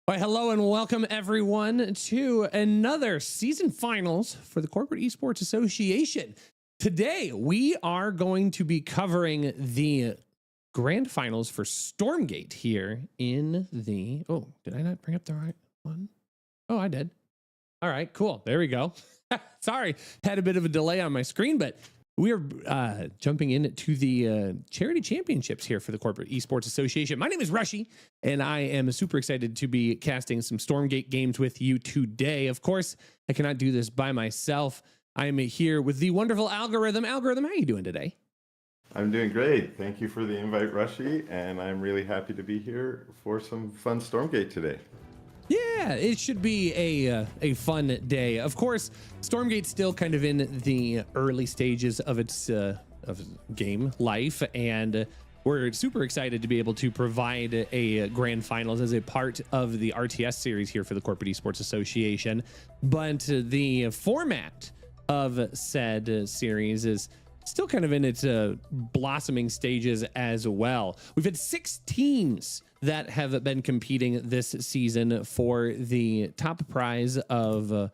Well, hello and welcome everyone to another season finals for the Corporate Esports Association. Today, we are going to be covering the grand finals for Stormgate here in the... Oh, did I not bring up the right one? Oh, I did. All right, cool. There we go. Sorry, had a bit of a delay on my screen, but we are jumping into the charity championships here for the Corporate Esports Association. My name is Rushy, and I am super excited to be casting some Stormgate games with you today. Of course, I cannot do this by myself. I am here with the wonderful Algorithm. Algorithm, how are you doing today? I'm doing great. Thank you for the invite, Rushy, and I'm really happy to be here for some fun Stormgate today. Yeah, it should be a fun day. Of course, Stormgate's still kind of in the early stages of its of game life, and we're super excited to be able to provide a grand finals as a part of the RTS series here for the Corporate Esports Association. But the format of said series is still kind of in its blossoming stages as well. We've had 6 teams that have been competing this season for the top prize of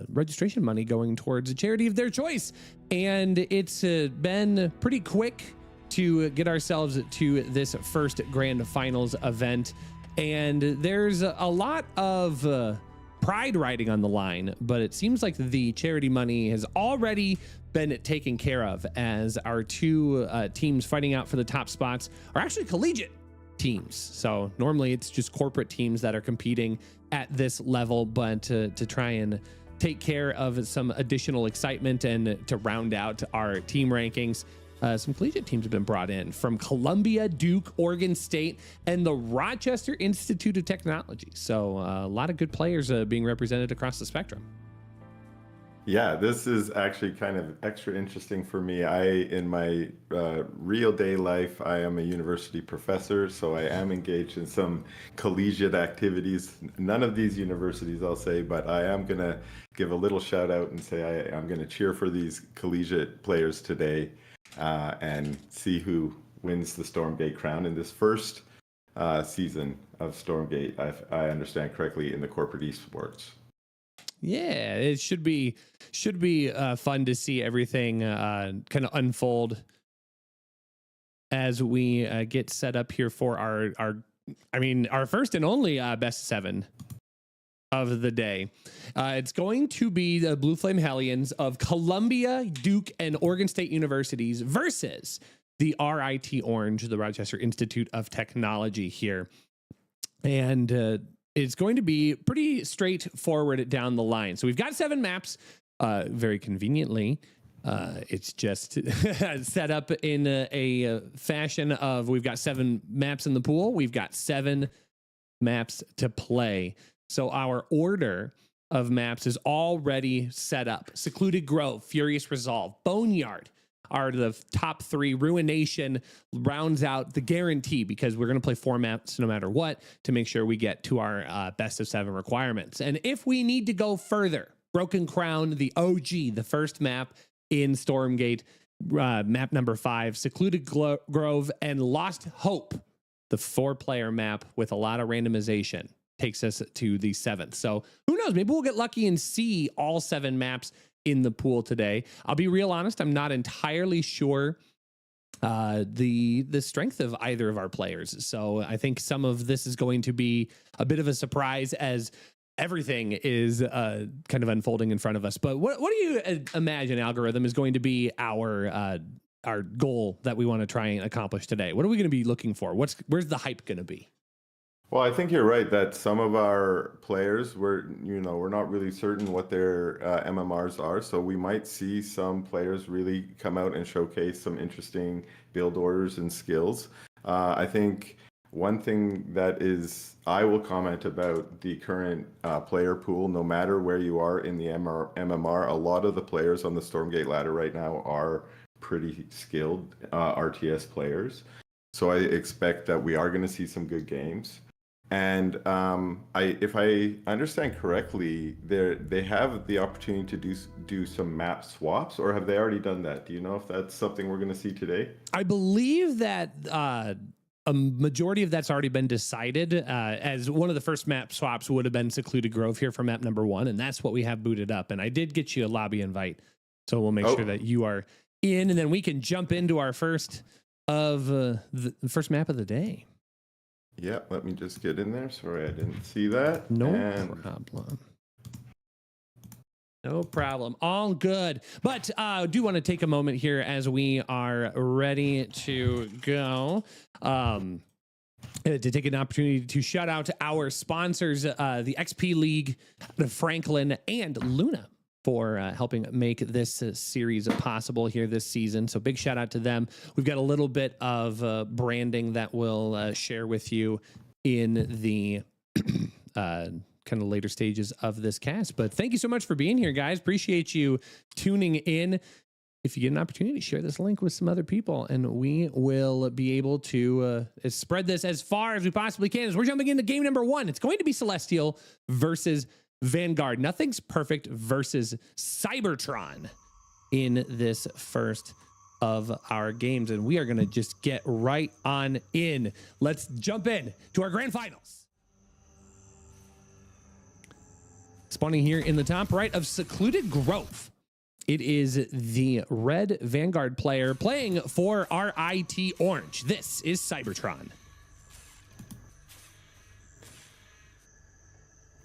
registration money going towards a charity of their choice. And it's been pretty quick to get ourselves to this first grand finals event. And there's a lot of pride riding on the line, but it seems like the charity money has already been taken care of, as our 2 teams fighting out for the top spots are actually collegiate teams. So normally it's just corporate teams that are competing at this level, but to try and take care of some additional excitement and to round out our team rankings, some collegiate teams have been brought in from Columbia, Duke, Oregon State, and the Rochester Institute of Technology. So a lot of good players being represented across the spectrum. Yeah, this is actually kind of extra interesting for me. In my real day life, I am a university professor, so I am engaged in some collegiate activities. None of these universities, I'll say, but I am going to give a little shout out and say I'm going to cheer for these collegiate players today and see who wins the Stormgate crown in this first season of Stormgate, if I understand correctly, in the Corporate Esports. Yeah, it should be fun to see everything kind of unfold as we get set up here for our first and only best of 7 of the day. It's going to be the Blue Flame Hellions of Columbia, Duke, and Oregon State Universities versus the RIT Orange, the Rochester Institute of Technology here. And it's going to be pretty straightforward down the line. So we've got 7 maps, very conveniently. It's just set up in a fashion of we've got 7 maps in the pool. We've got 7 maps to play. So our order of maps is already set up. Secluded Grove, Furious Resolve, Boneyard are the top 3. Ruination rounds out the guarantee, because we're going to play 4 maps no matter what to make sure we get to our best of 7 requirements. And if we need to go further, Broken Crown, the OG, the first map in Stormgate, map number 5, Secluded Grove, and Lost Hope, the 4-player map with a lot of randomization, takes us to the 7th. So who knows, maybe we'll get lucky and see all 7 maps in the pool today. I'll be real honest, I'm not entirely sure the strength of either of our players. So I think some of this is going to be a bit of a surprise as everything is kind of unfolding in front of us. But what do you imagine, Algorithm, is going to be our goal that we want to try and accomplish today? What are we going to be looking for? Where's the hype going to be? Well, I think you're right that some of our players, we're not really certain what their MMRs are, so we might see some players really come out and showcase some interesting build orders and skills. I think one thing that I will comment about the current player pool, no matter where you are in the MMR, a lot of the players on the Stormgate ladder right now are pretty skilled RTS players. So I expect that we are going to see some good games. And if I understand correctly, they have the opportunity to do some map swaps, or have they already done that? Do you know if that's something we're going to see today? I believe that a majority of that's already been decided, as one of the first map swaps would have been Secluded Grove here for map number 1, and that's what we have booted up. And I did get you a lobby invite, so we'll make sure that you are in, and then we can jump into our first of the first map of the day. Yeah, let me just get in there. Sorry, I didn't see that. No problem. No problem. All good. But I do want to take a moment here as we are ready to go to take an opportunity to shout out to our sponsors, the XP League, the Franklin, and Luna, for helping make this series possible here this season. So big shout out to them. We've got a little bit of branding that we'll share with you in the kind of later stages of this cast. But thank you so much for being here, guys. Appreciate you tuning in. If you get an opportunity, share this link with some other people, and we will be able to spread this as far as we possibly can. As we're jumping into game number 1, it's going to be Celestial versus Vanguard. Nothing's Perfect versus Cybertron in this first of our games, and we are going to just get right on in. Let's jump in to our grand finals. Spawning here in the top right of Secluded Grove, it is the red Vanguard player playing for RIT Orange. This is Cybertron.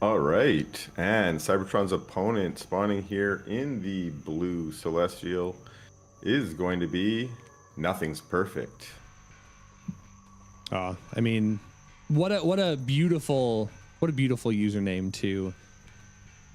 All right, and Cybertron's opponent spawning here in the blue Celestial is going to be Nothing's Perfect. I mean, what a beautiful username to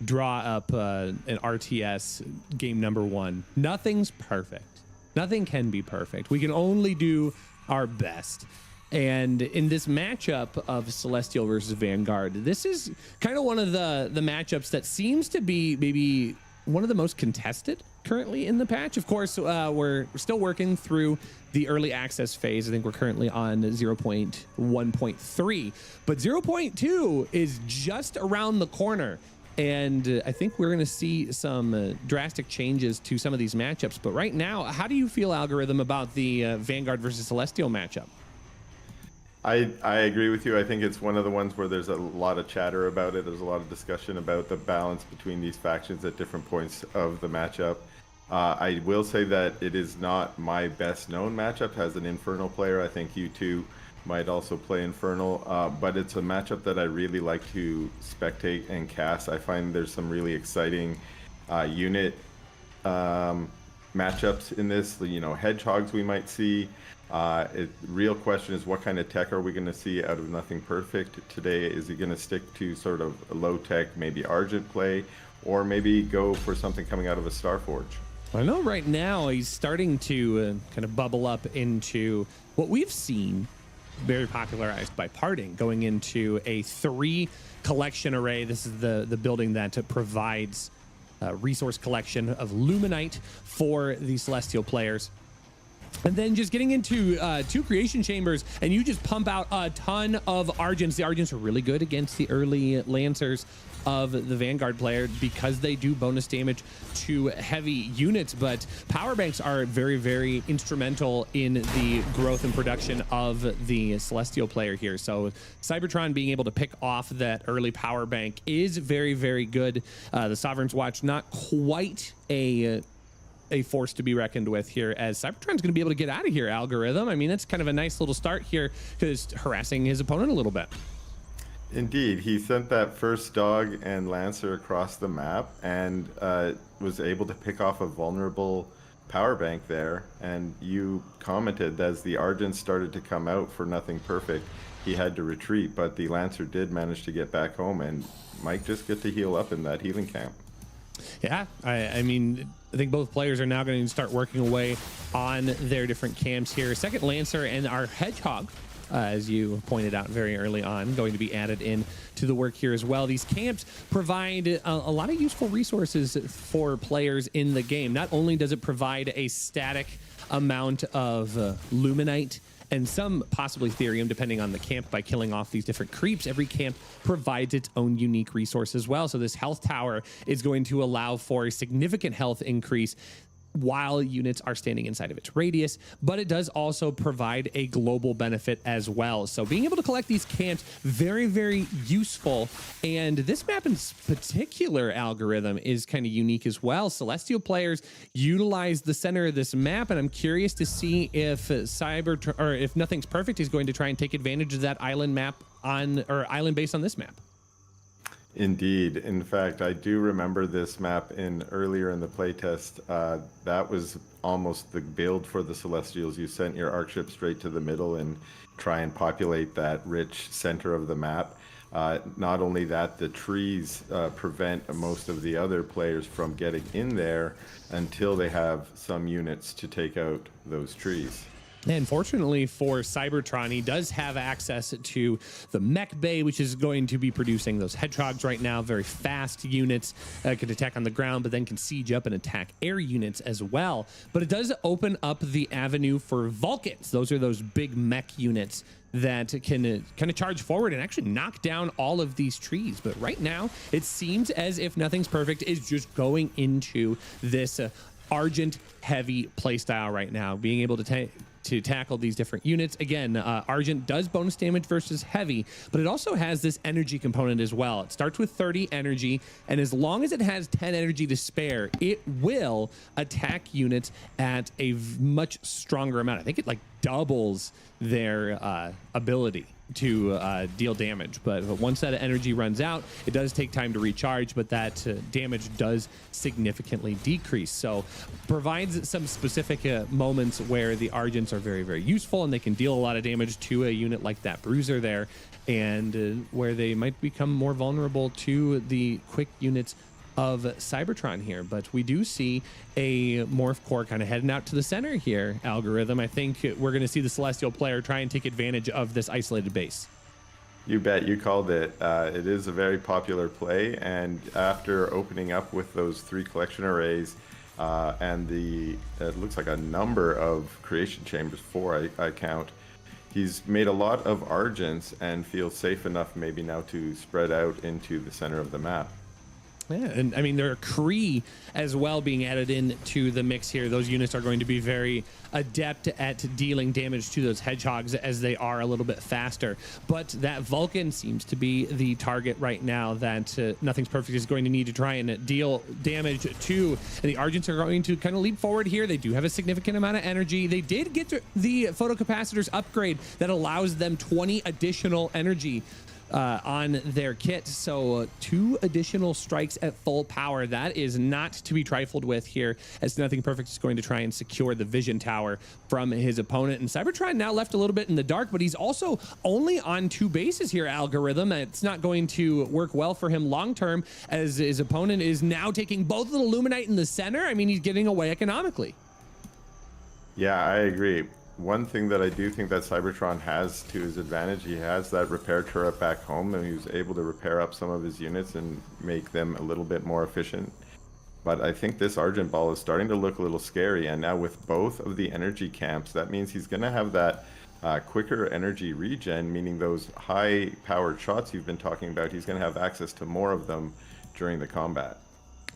draw up an RTS game number 1. Nothing's perfect. Nothing can be perfect. We can only do our best. And in this matchup of Celestial versus Vanguard, this is kind of one of the matchups that seems to be maybe one of the most contested currently in the patch. Of course, we're still working through the early access phase. I think we're currently on 0.1.3, but 0.2 is just around the corner. And I think we're going to see some drastic changes to some of these matchups. But right now, how do you feel, Algorithm, about the Vanguard versus Celestial matchup? I agree with you. I think it's one of the ones where there's a lot of chatter about it. There's a lot of discussion about the balance between these factions at different points of the matchup. I will say that it is not my best known matchup. Has an Infernal player. I think you two might also play Infernal, but it's a matchup that I really like to spectate and cast. I find there's some really exciting unit matchups in this. You know, Hedgehogs we might see. Real question is, what kind of tech are we going to see out of Nothing Perfect today? Is he going to stick to sort of low tech, maybe Argent play, or maybe go for something coming out of a Starforge? I know right now he's starting to kind of bubble up into what we've seen very popularized by Parting, going into a 3 collection array. This is the building that provides resource collection of Luminite for the Celestial players. And then just getting into 2 creation chambers, and you just pump out a ton of Argents. The Argents are really good against the early Lancers of the Vanguard player because they do bonus damage to heavy units, but power banks are very, very instrumental in the growth and production of the Celestial player here. So Cybertron being able to pick off that early power bank is very, very good. The Sovereign's Watch, not quite a force to be reckoned with here, as Cybertron's going to be able to get out of here, Algorithm. I mean, that's kind of a nice little start here, just harassing his opponent a little bit. Indeed, he sent that first dog and Lancer across the map and was able to pick off a vulnerable power bank there. And you commented as the Argents started to come out for Nothing Perfect, he had to retreat, but the Lancer did manage to get back home and might just get to heal up in that healing camp. Yeah, I mean, I think both players are now going to start working away on their different camps here. Second Lancer and our Hedgehog, as you pointed out very early on, going to be added in to the work here as well. These camps provide a lot of useful resources for players in the game. Not only does it provide a static amount of Luminite and some possibly Therium, depending on the camp, by killing off these different creeps. Every camp provides its own unique resource as well. So this health tower is going to allow for a significant health increase while units are standing inside of its radius, but it does also provide a global benefit as well. So being able to collect these camps, very, very useful. And this map in particular algorithm is kind of unique as well. Celestial players utilize the center of this map, and I'm curious to see if if Nothing's Perfect is going to try and take advantage of that island map island base on this map. Indeed. In fact, I do remember this map earlier in the playtest. That was almost the build for the Celestials. You sent your arc ship straight to the middle and try and populate that rich center of the map. Not only that, the trees prevent most of the other players from getting in there until they have some units to take out those trees. And fortunately for Cybertron, he does have access to the mech bay, which is going to be producing those hedgehogs right now. Very fast units, can attack on the ground, but then can siege up and attack air units as well. But it does open up the avenue for Vulcans. Those are those big mech units that can kind of charge forward and actually knock down all of these trees. But right now, it seems as if Nothing's Perfect is just going into this Argent heavy playstyle right now, being able to tackle these different units. Again, Argent does bonus damage versus heavy, but it also has this energy component as well. It starts with 30 energy, and as long as it has 10 energy to spare, it will attack units at a much stronger amount. I think it like doubles their ability to deal damage, but once that energy runs out, it does take time to recharge, but that damage does significantly decrease. So provides some specific moments where the Argents are very, very useful, and they can deal a lot of damage to a unit like that Bruiser there, and where they might become more vulnerable to the quick units of Cybertron here. But we do see a Morph Core kind of heading out to the center here, Algorithm. I think we're going to see the Celestial player try and take advantage of this isolated base. You bet. You called it. It is a very popular play, and after opening up with those 3 collection arrays and it looks like a number of creation chambers, 4 I count, he's made a lot of Argents and feels safe enough maybe now to spread out into the center of the map. Yeah, and I mean, there are Kree as well being added into the mix here. Those units are going to be very adept at dealing damage to those hedgehogs as they are a little bit faster. But that Vulcan seems to be the target right now that Nothing's Perfect is going to need to try and deal damage to. And the Argents are going to kind of leap forward here. They do have a significant amount of energy. They did get the photocapacitors upgrade that allows them 20 additional energy on their kit. So 2 additional strikes at full power. That is not to be trifled with here, as Nothing Perfect is going to try and secure the vision tower from his opponent. And Cybertron now left a little bit in the dark, but he's also only on 2 bases here, Algorithm. It's not going to work well for him long term, as his opponent is now taking both of the Illuminite in the center. I mean, he's getting away economically. Yeah, I agree. One thing that I do think that Cybertron has to his advantage, he has that repair turret back home, and he was able to repair up some of his units and make them a little bit more efficient. But I think this Argent Ball is starting to look a little scary, and now with both of the energy camps, that means he's going to have that quicker energy regen, meaning those high-powered shots you've been talking about, he's going to have access to more of them during the combat.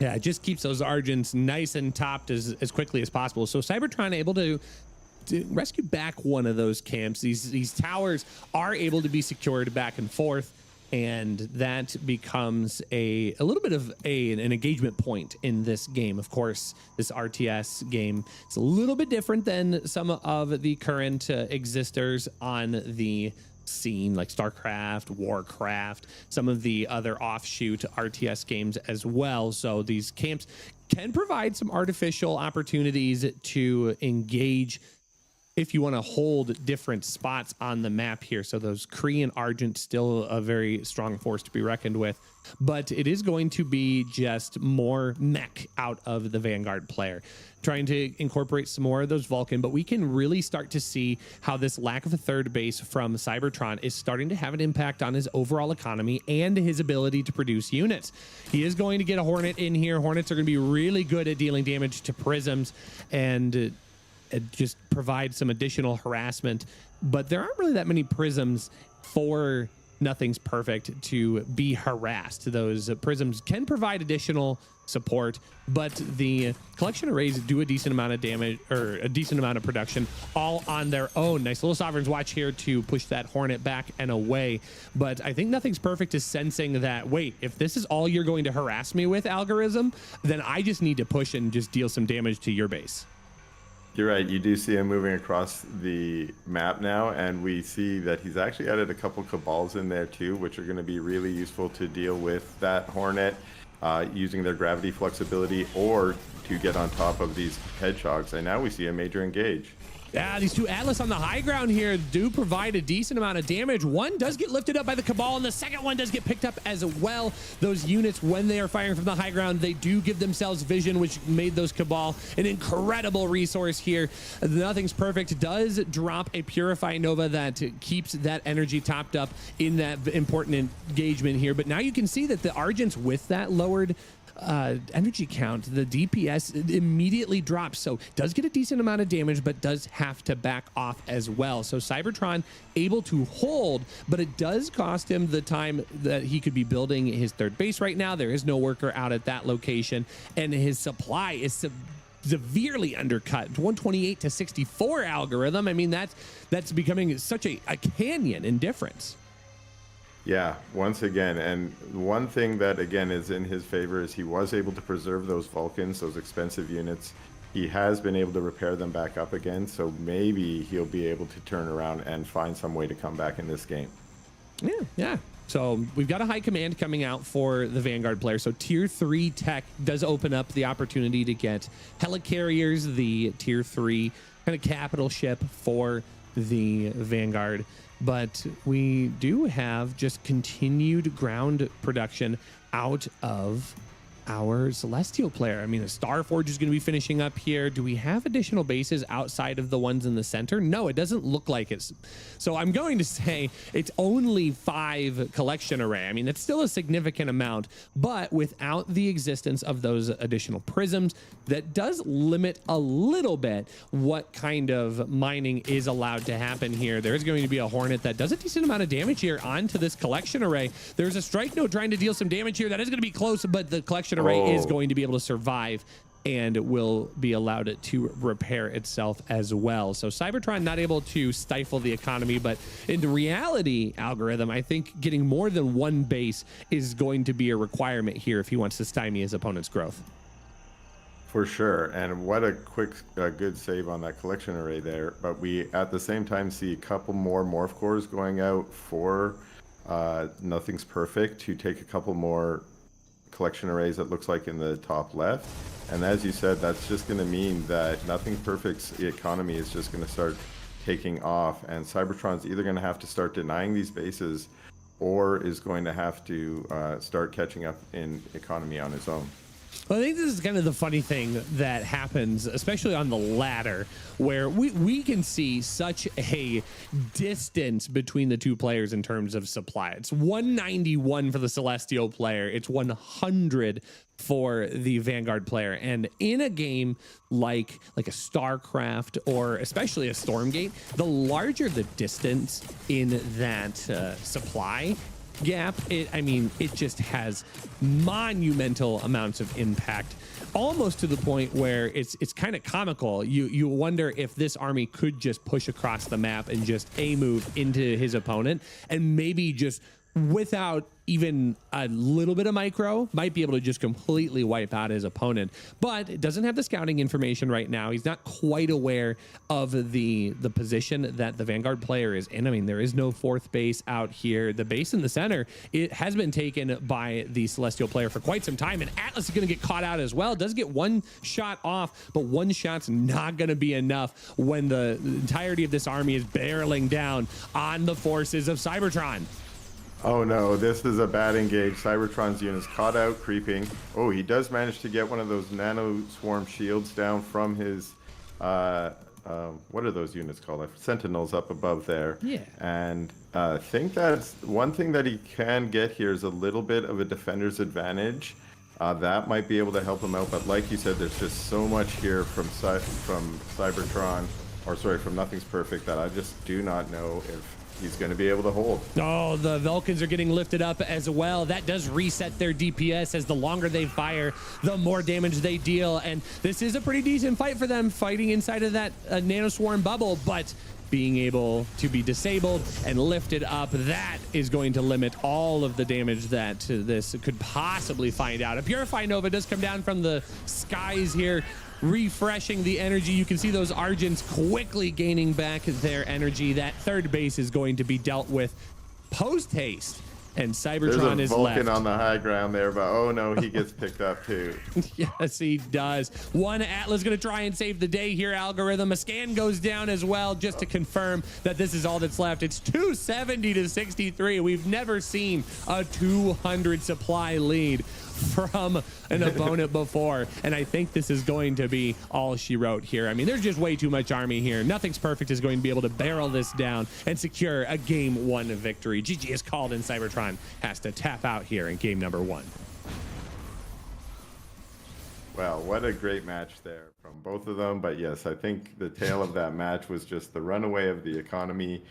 Yeah, it just keeps those Argents nice and topped as quickly as possible. So Cybertron able to rescue back one of those camps. These towers are able to be secured back and forth, and that becomes a little bit of an engagement point in this game. Of course, this RTS game is a little bit different than some of the current existers on the scene, like StarCraft, Warcraft, some of the other offshoot RTS games as well. So these camps can provide some artificial opportunities to engage if you want to hold different spots on the map here. So those Korean Argent still a very strong force to be reckoned with, but it is going to be just more mech out of the Vanguard player, trying to incorporate some more of those Vulcan. But we can really start to see how this lack of a third base from Cybertron is starting to have an impact on his overall economy and his ability to produce units. He is going to get a Hornet in here. Hornets are going to be really good at dealing damage to prisms and just provide some additional harassment, but there aren't really that many prisms for Nothing's Perfect to be harassed. Those prisms can provide additional support, but the collection arrays do a decent amount of damage, or a decent amount of production all on their own. Nice little Sovereign's Watch here to push that Hornet back and away. But I think Nothing's Perfect is sensing that, wait, if this is all you're going to harass me with, Algorithm, then I just need to push and just deal some damage to your base. You're right. You do see him moving across the map now, and we see that he's actually added a couple Cabals in there too, which are going to be really useful to deal with that Hornet, using their gravity flexibility or to get on top of these Hedgehogs. And now we see a major engage. Yeah, these two Atlas on the high ground here do provide a decent amount of damage. One does get lifted up by the Cabal, and the second one does get picked up as well. Those units, when they are firing from the high ground, they do give themselves vision, which made those Cabal an incredible resource here. Nothing's Perfect does drop a Purify Nova that keeps that energy topped up in that important engagement here. But now you can see that the Argents, with that lowered energy count, the DPS immediately drops, so does get a decent amount of damage, but does have to back off as well. So Cybertron able to hold, but it does cost him the time that he could be building his third base right now. There is no worker out at that location, and his supply is severely undercut. 128 to 64 Algorithm. I mean, that's becoming such a canyon in difference. Yeah, once again, and one thing that again is in his favor is he was able to preserve those Vulcans, those expensive units. He has been able to repair them back up again, so maybe he'll be able to turn around and find some way to come back in this game. Yeah. So we've got a high command coming out for the Vanguard player. So tier 3 tech does open up the opportunity to get helicarriers, the tier 3 kind of capital ship for the Vanguard. But we do have just continued ground production out of our Celestial player. I mean, the Starforge is going to be finishing up here. Do we have additional bases outside of the ones in the center? No, it doesn't look like it. So I'm going to say it's only 5 collection array. I mean, that's still a significant amount, but without the existence of those additional prisms, that does limit a little bit what kind of mining is allowed to happen here. There's going to be a Hornet that does a decent amount of damage here onto this collection array. There's a Strike Node trying to deal some damage here. That is going to be close, but the collection array is going to be able to survive and will be allowed to repair itself as well. So Cybertron not able to stifle the economy, but in reality, Algorithm, I think getting more than one base is going to be a requirement here if he wants to stymie his opponent's growth. For sure, and what a quick, good save on that collection array there. But we, at the same time, see a couple more Morph Cores going out for Nothing's Perfect to take a couple more collection arrays, it looks like, in the top left. And as you said, that's just going to mean that Nothing Perfect's economy is just going to start taking off, and Cybertron's either going to have to start denying these bases or is going to have to start catching up in economy on his own. Well, I think this is kind of the funny thing that happens, especially on the ladder, where we can see such a distance between the two players in terms of supply. It's 191 for the Celestial player. It's 100 for the Vanguard player. And in a game like a StarCraft or especially a Stormgate, the larger the distance in that supply gap, it just has monumental amounts of impact, almost to the point where it's kind of comical. You wonder if this army could just push across the map and just move into his opponent, and maybe just without even a little bit of micro, might be able to just completely wipe out his opponent. But it doesn't have the scouting information right now. He's not quite aware of the position that the Vanguard player is in. I mean, there is no 4th base out here. The base in the center, it has been taken by the Celestial player for quite some time, and Atlas is going to get caught out as well. Does get one shot off, but one shot's not going to be enough when the entirety of this army is barreling down on the forces of Cybertron. Oh no, this is a bad engage. Cybertron's unit's caught out creeping. Oh, he does manage to get one of those nano swarm shields down from his what are those units called? Sentinels up above there. Yeah. And I think that's one thing that he can get here is a little bit of a defender's advantage. That might be able to help him out, but like you said, there's just so much here from Cybertron, or sorry, from Nothing's Perfect, that I just do not know if he's going to be able to hold. Oh, the Vulcans are getting lifted up as well. That does reset their DPS, as the longer they fire, the more damage they deal. And this is a pretty decent fight for them, fighting inside of that nanoswarm bubble, but being able to be disabled and lifted up, that is going to limit all of the damage that this could possibly find out. A Purify Nova does come down from the skies here, refreshing the energy. You can see those Argents quickly gaining back their energy. That third base is going to be dealt with post haste, and Cybertron is left. Vulcan on the high ground there, but oh no, he gets picked up too. Yes, he does. One Atlas going to try and save the day here, Algorithm. A scan goes down as well, just to confirm that this is all that's left. It's 270 to 63. We've never seen a 200 supply lead from an opponent before, and I think this is going to be all she wrote here. I mean, there's just way too much army here. Nothing's Perfect is going to be able to barrel this down and secure a game 1 victory. GG is called, and Cybertron has to tap out here in game number 1. Wow, what a great match there from both of them. But yes, I think the tale of that match was just the runaway of the economy.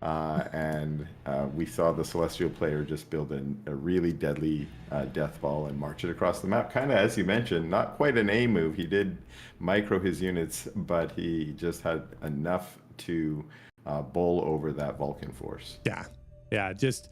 And we saw the Celestial player just build a really deadly death ball and march it across the map. Kind of, as you mentioned, not quite an A move. He did micro his units, but he just had enough to bowl over that Vulcan force. Yeah, just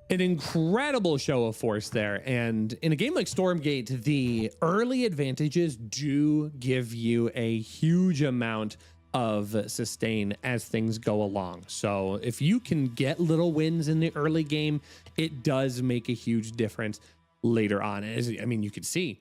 an incredible show of force there. And in a game like Stormgate, the early advantages do give you a huge amount of sustain as things go along. So if you can get little wins in the early game, it does make a huge difference later on. I mean, you could see,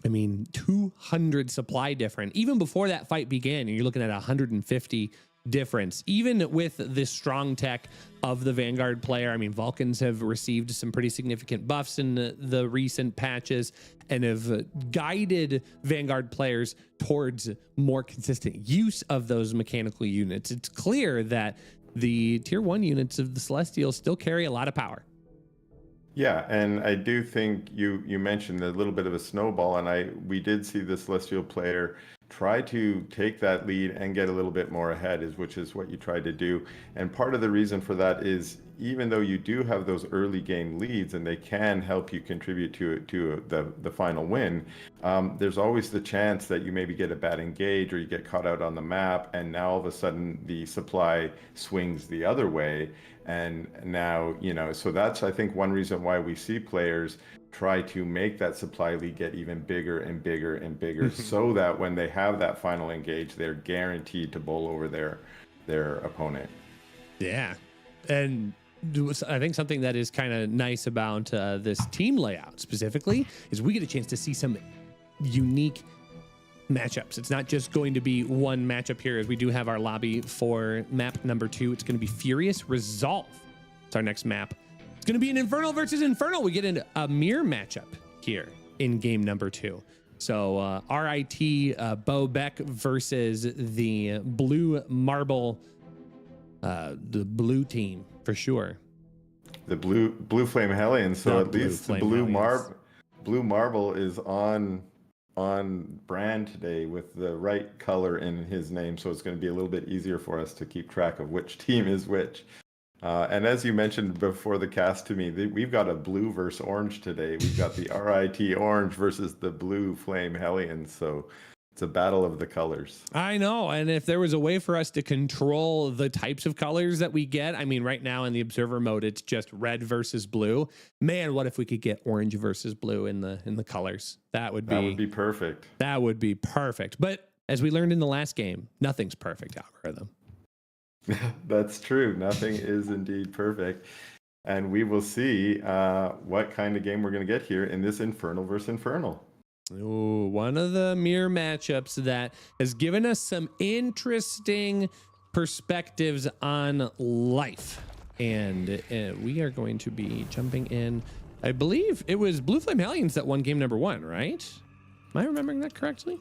200 supply different. Even before that fight began, you're looking at 150 difference. Even with the strong tech of the Vanguard player, I mean, Vulcans have received some pretty significant buffs in the recent patches and have guided Vanguard players towards more consistent use of those mechanical units. It's clear that the tier 1 units of the Celestials still carry a lot of power. Yeah, and I do think you mentioned a little bit of a snowball, and we did see the Celestial player try to take that lead and get a little bit more ahead, which is what you tried to do. And part of the reason for that is, even though you do have those early game leads and they can help you contribute to the final win, there's always the chance that you maybe get a bad engage or you get caught out on the map, and now all of a sudden the supply swings the other way. And now, so that's, I think, one reason why we see players try to make that supply lead get even bigger and bigger and bigger so that when they have that final engage, they're guaranteed to bowl over their opponent. Yeah. And I think something that is kind of nice about this team layout specifically is we get a chance to see some unique matchups. It's not just going to be one matchup here, as we do have our lobby for map number 2. It's going to be Furious Resolve. It's our next map. It's going to be an Infernal versus Infernal. We get into a mirror matchup here in game number 2. So RIT Bo Beck versus the Blue Marble, the blue team for sure. The blue Flame Hellions. So at least the Blue Marble is on brand today with the right color in his name, so it's going to be a little bit easier for us to keep track of which team is which. And as you mentioned before the cast to me, we've got a blue versus orange today. We've got the RIT Orange versus the Blue Flame Hellions, so it's a battle of the colors. I know, and if there was a way for us to control the types of colors that we get, I mean, right now in the observer mode, it's just red versus blue. Man, what if we could get orange versus blue in the colors? That would be perfect. That would be perfect. But as we learned in the last game, nothing's perfect, Algorithm. That's true. Nothing is indeed perfect. And we will see what kind of game we're going to get here in this Infernal versus Infernal. Ooh, one of the mirror matchups that has given us some interesting perspectives on life. And we are going to be jumping in. I believe it was Blue Flame Hellions that won game number 1, right? Am I remembering that correctly?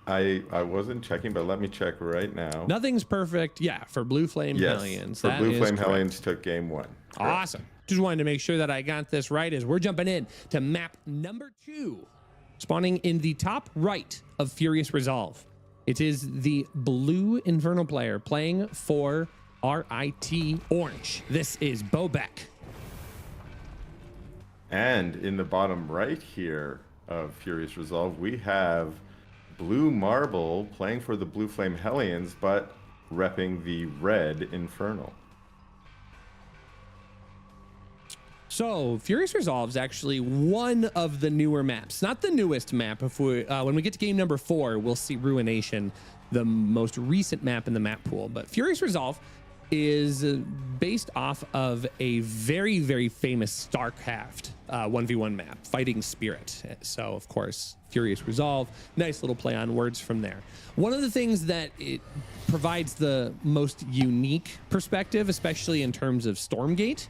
I wasn't checking, but let me check right now. Nothing's perfect. Yeah, for Blue Flame Hellions. For Blue Flame Hellions took game 1. Correct. Awesome. Just wanted to make sure that I got this right as we're jumping in to map number 2. Spawning in the top right of Furious Resolve. It is the blue Infernal player playing for RIT Orange. This is Bobek. And in the bottom right here of Furious Resolve, we have Blue Marble playing for the Blue Flame Hellions, but repping the red Infernal. So Furious Resolve is actually one of the newer maps, not the newest map. If we, when we get to game number 4, we'll see Ruination, the most recent map in the map pool. But Furious Resolve is based off of a very, very famous StarCraft 1v1 map, Fighting Spirit. So, of course, Furious Resolve, nice little play on words from there. One of the things that it provides the most unique perspective, especially in terms of Stormgate,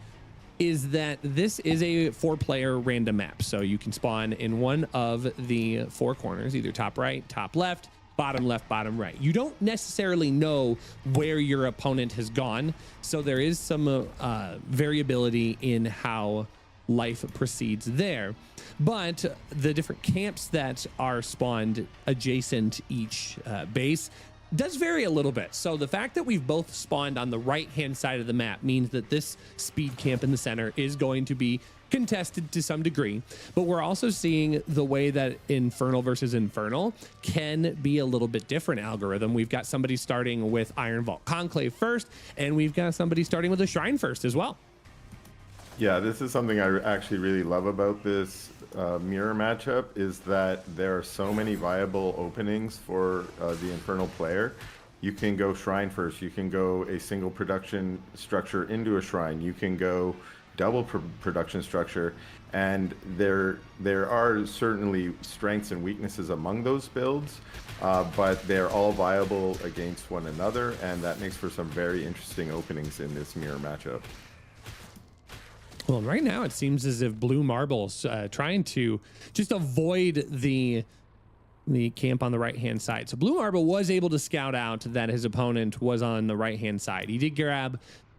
is that this is a 4-player random map. So you can spawn in one of the 4 corners, either top right, top left, bottom left, bottom right. You don't necessarily know where your opponent has gone. So there is some variability in how life proceeds there. But the different camps that are spawned adjacent each base does vary a little bit. So the fact that we've both spawned on the right hand side of the map means that this speed camp in the center is going to be contested to some degree, but we're also seeing the way that Infernal versus Infernal can be a little bit different algorithm. We've got somebody starting with Iron Vault Conclave first, and we've got somebody starting with a Shrine first as well. Yeah, this is something I actually really love about this mirror matchup, is that there are so many viable openings for the Infernal player. You can go Shrine first, you can go a single production structure into a Shrine, you can go double production structure, and there are certainly strengths and weaknesses among those builds, but they're all viable against one another, and that makes for some very interesting openings in this mirror matchup. Well, right now it seems as if Blue Marble's trying to just avoid the camp on the right-hand side. So Blue Marble was able to scout out that his opponent was on the right-hand side. He did grab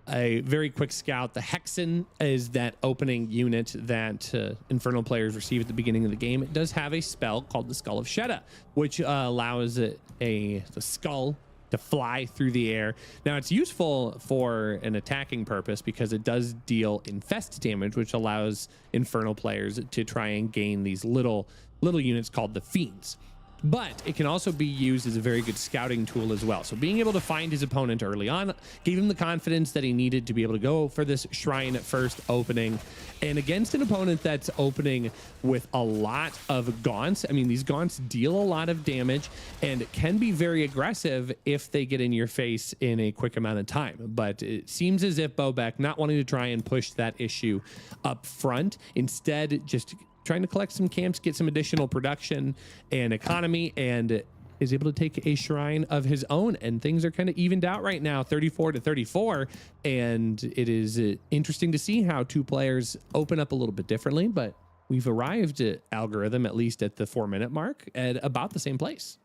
a very quick scout. The Hexen is that opening unit that Infernal players receive at the beginning of the game. It does have a spell called the Skull of Shedda, which allows the skull to fly through the air. Now it's useful for an attacking purpose because it does deal infest damage, which allows Infernal players to try and gain these little units called the Fiends. But it can also be used as a very good scouting tool as well. So being able to find his opponent early on gave him the confidence that he needed to be able to go for this Shrine first opening. And against an opponent that's opening with a lot of gaunts, I mean, these gaunts deal a lot of damage and can be very aggressive if they get in your face in a quick amount of time. But it seems as if Bobek not wanting to try and push that issue up front, instead just trying to collect some camps, get some additional production and economy, and is able to take a Shrine of his own. And things are kind of evened out right now, 34-34. And it is interesting to see how 2 players open up a little bit differently, but we've arrived at algorithm, at least at the 4-minute mark, at about the same place.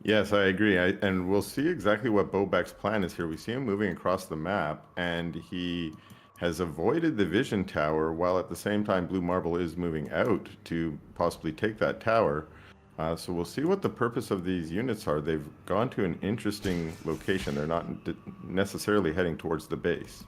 Yes, I agree. And we'll see exactly what Bobek's plan is here. We see him moving across the map, and he has avoided the vision tower, while at the same time Blue Marble is moving out to possibly take that tower. So we'll see what the purpose of these units are. They've gone to an interesting location. They're not necessarily heading towards the base.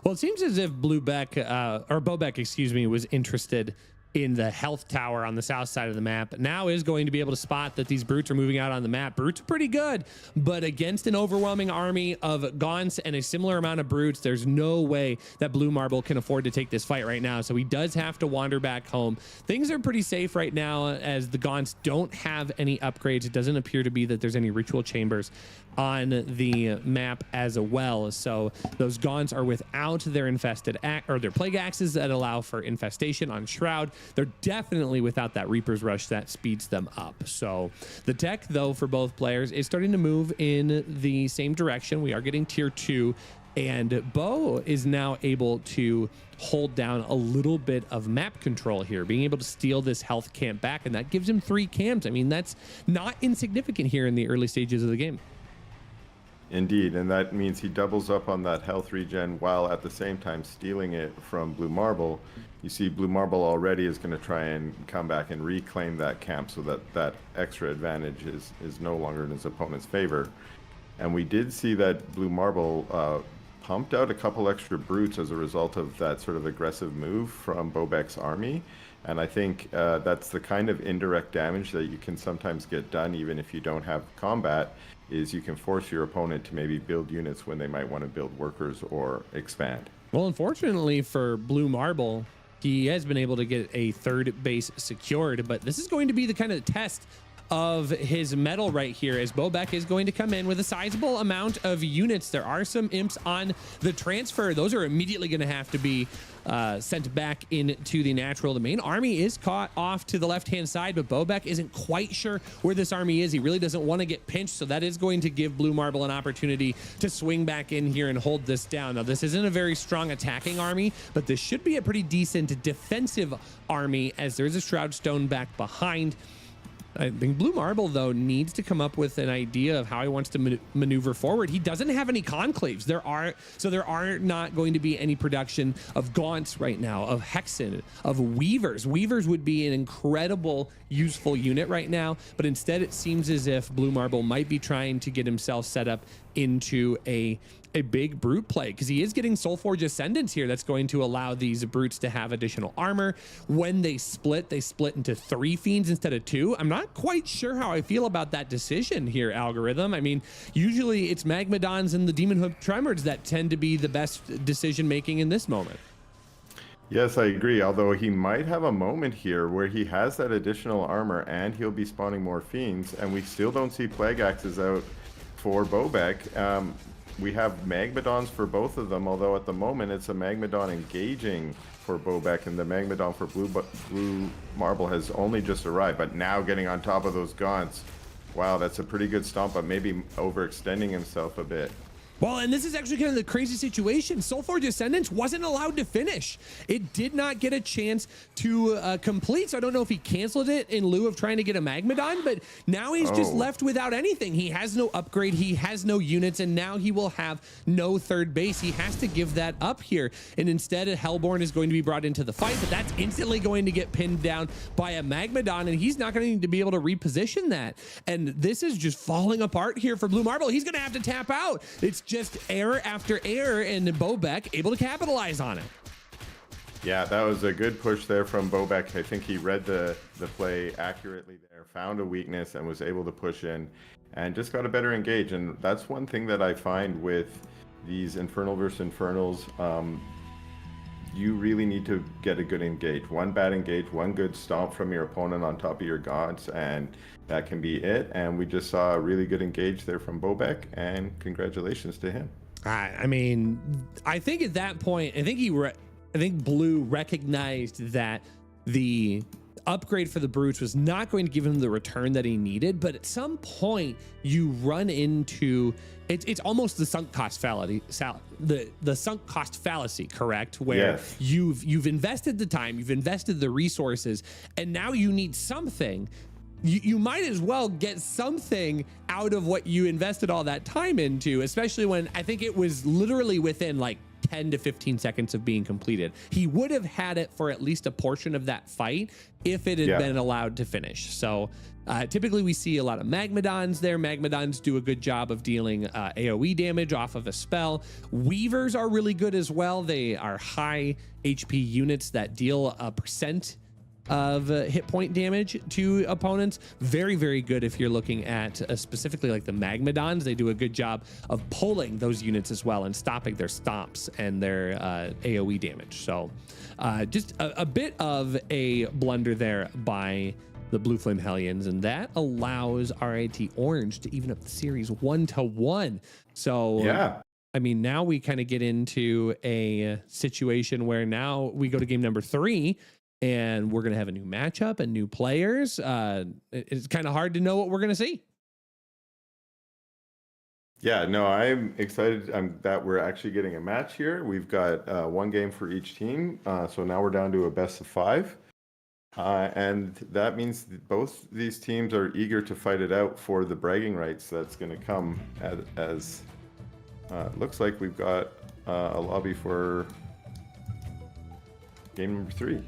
Well, it seems as if Bobek, excuse me, was interested in the health tower on the south side of the map. Now is going to be able to spot that these brutes are moving out on the map. Brutes are pretty good, but against an overwhelming army of gaunts and a similar amount of brutes, there's no way that Blue Marble can afford to take this fight right now. So he does have to wander back home. Things are pretty safe right now as the gaunts don't have any upgrades. It doesn't appear to be that there's any ritual chambers on the map as well. So those gaunts are without their their plague axes that allow for infestation on Shroud. They're definitely without that Reaper's Rush that speeds them up. So the tech, though, for both players is starting to move in the same direction. We are getting tier 2, and Bo is now able to hold down a little bit of map control here, being able to steal this health camp back, and that gives him 3 camps. I mean, that's not insignificant here in the early stages of the game. Indeed, and that means he doubles up on that health regen while at the same time stealing it from Blue Marble. You see Blue Marble already is going to try and come back and reclaim that camp so that that extra advantage is no longer in his opponent's favor. And we did see that Blue Marble pumped out a couple extra brutes as a result of that sort of aggressive move from Bobek's army. And I think that's the kind of indirect damage that you can sometimes get done even if you don't have combat, is you can force your opponent to maybe build units when they might want to build workers or expand. Well, unfortunately for Blue Marble, he has been able to get a third base secured, but this is going to be the kind of test of his metal right here, as Bobek is going to come in with a sizable amount of units. There are some imps on the transfer. Those are immediately going to have to be sent back into the natural. The main army is caught off to the left-hand side, but Bobek isn't quite sure where this army is. He really doesn't want to get pinched, so that is going to give Blue Marble an opportunity to swing back in here and hold this down. Now, this isn't a very strong attacking army, but this should be a pretty decent defensive army, as there is a Shroud Stone back behind. I think Blue Marble, though, needs to come up with an idea of how he wants to maneuver forward. He doesn't have any conclaves. There are not going to be any production of gaunts right now, of Hexen, of Weavers. Weavers would be an incredible, useful unit right now, but instead it seems as if Blue Marble might be trying to get himself set up into a big brute play, because he is getting Soulforge Ascendants here. That's going to allow these brutes to have additional armor. When they split into 3 fiends instead of 2. I'm not quite sure how I feel about that decision here, Algorithm. I mean, usually it's Magmadons and the Demon Hook Tremors that tend to be the best decision making in this moment. Yes, I agree. Although he might have a moment here where he has that additional armor and he'll be spawning more fiends, and we still don't see Plague Axes out for Bobek. We have Magmadons for both of them, although at the moment it's a Magmadon engaging for Bobek, and the Magmadon for Blue Marble has only just arrived, but now getting on top of those gaunts. Wow, that's a pretty good stomp, but maybe overextending himself a bit. Well, and this is actually kind of the crazy situation. Soulforge Ascendants wasn't allowed to finish. It did not get a chance to complete, so I don't know if he canceled it in lieu of trying to get a Magmadon, but now he's just left without anything. He has no upgrade, he has no units, and now he will have no third base. He has to give that up here, and instead Hellborn is going to be brought into the fight, but that's instantly going to get pinned down by a Magmadon, and he's not going to be able to reposition that. And this is just falling apart here for Blue Marble. He's going to have to tap out. It's just error after error, and Bobek able to capitalize on it. Yeah, that was a good push there from Bobek. I think he read the play accurately there, found a weakness, and was able to push in and just got a better engage. And that's one thing that I find with these Infernal versus Infernals. You really need to get a good engage. One bad engage, one good stomp from your opponent on top of your gods, and that can be it. And we just saw a really good engage there from Bobek, and congratulations to him. I mean, I think at that point, I think Blue recognized that the upgrade for the brutes was not going to give him the return that he needed, but at some point you run into it's almost the sunk cost fallacy, the sunk cost fallacy, correct? Where yes. you've invested the time, you've invested the resources, and now you need something. You might as well get something out of what you invested all that time into, especially when I think it was literally within like 10 to 15 seconds of being completed. He would have had it for at least a portion of that fight if it had been allowed to finish. So typically we see a lot of Magmadons there. Magmadons do a good job of dealing AoE damage off of a spell. Weavers are really good as well. They are high HP units that deal a percent of hit point damage to opponents. Very, very good if you're looking at specifically like the Magmadons. They do a good job of pulling those units as well and stopping their stomps and their AoE damage. So just a bit of a blunder there by the Blue Flame Hellions, and that allows RIT Orange to even up the series 1-1. So yeah, I mean, now we kind of get into a situation where now we go to game number 3, and we're going to have a new matchup and new players. It's kind of hard to know what we're going to see. Yeah, no, I'm excited that we're actually getting a match here. We've got one game for each team. So now we're down to a best of 5. And that means both these teams are eager to fight it out for the bragging rights that's going to come as looks like we've got a lobby for game number 3.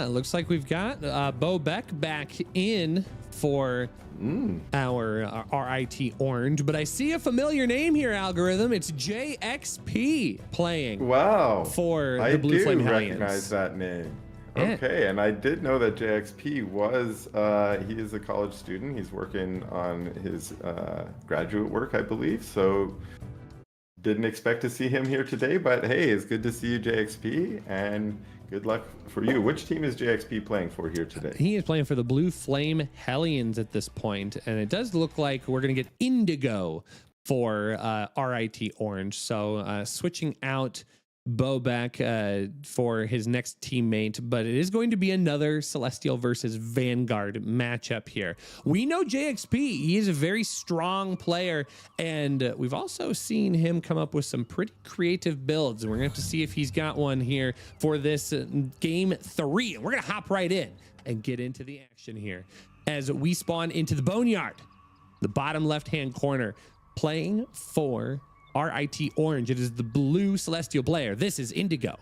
Looks like we've got Bo Beck back in for our RIT Orange, but I see a familiar name here, Algorithm. It's JXP playing. Wow. For the I Blue Flame Hellions. recognize that name. Yeah. Okay, and I did know that JXP was, he is a college student. He's working on his graduate work, I believe. So didn't expect to see him here today, but hey, it's good to see you, JXP, and good luck for you. Which team is JXP playing for here today? He is playing for the Blue Flame Hellions at this point, and it does look like we're going to get Indigo for RIT Orange. So switching out Bobek for his next teammate, but it is going to be another Celestial versus Vanguard matchup here. We know JXP, he is a very strong player, and we've also seen him come up with some pretty creative builds, and we're gonna have to see if he's got one here for this game 3. We're gonna hop right in and get into the action here as we spawn into the Boneyard, the bottom left-hand corner, playing for RIT Orange. It is the blue Celestial player. This is Indigo.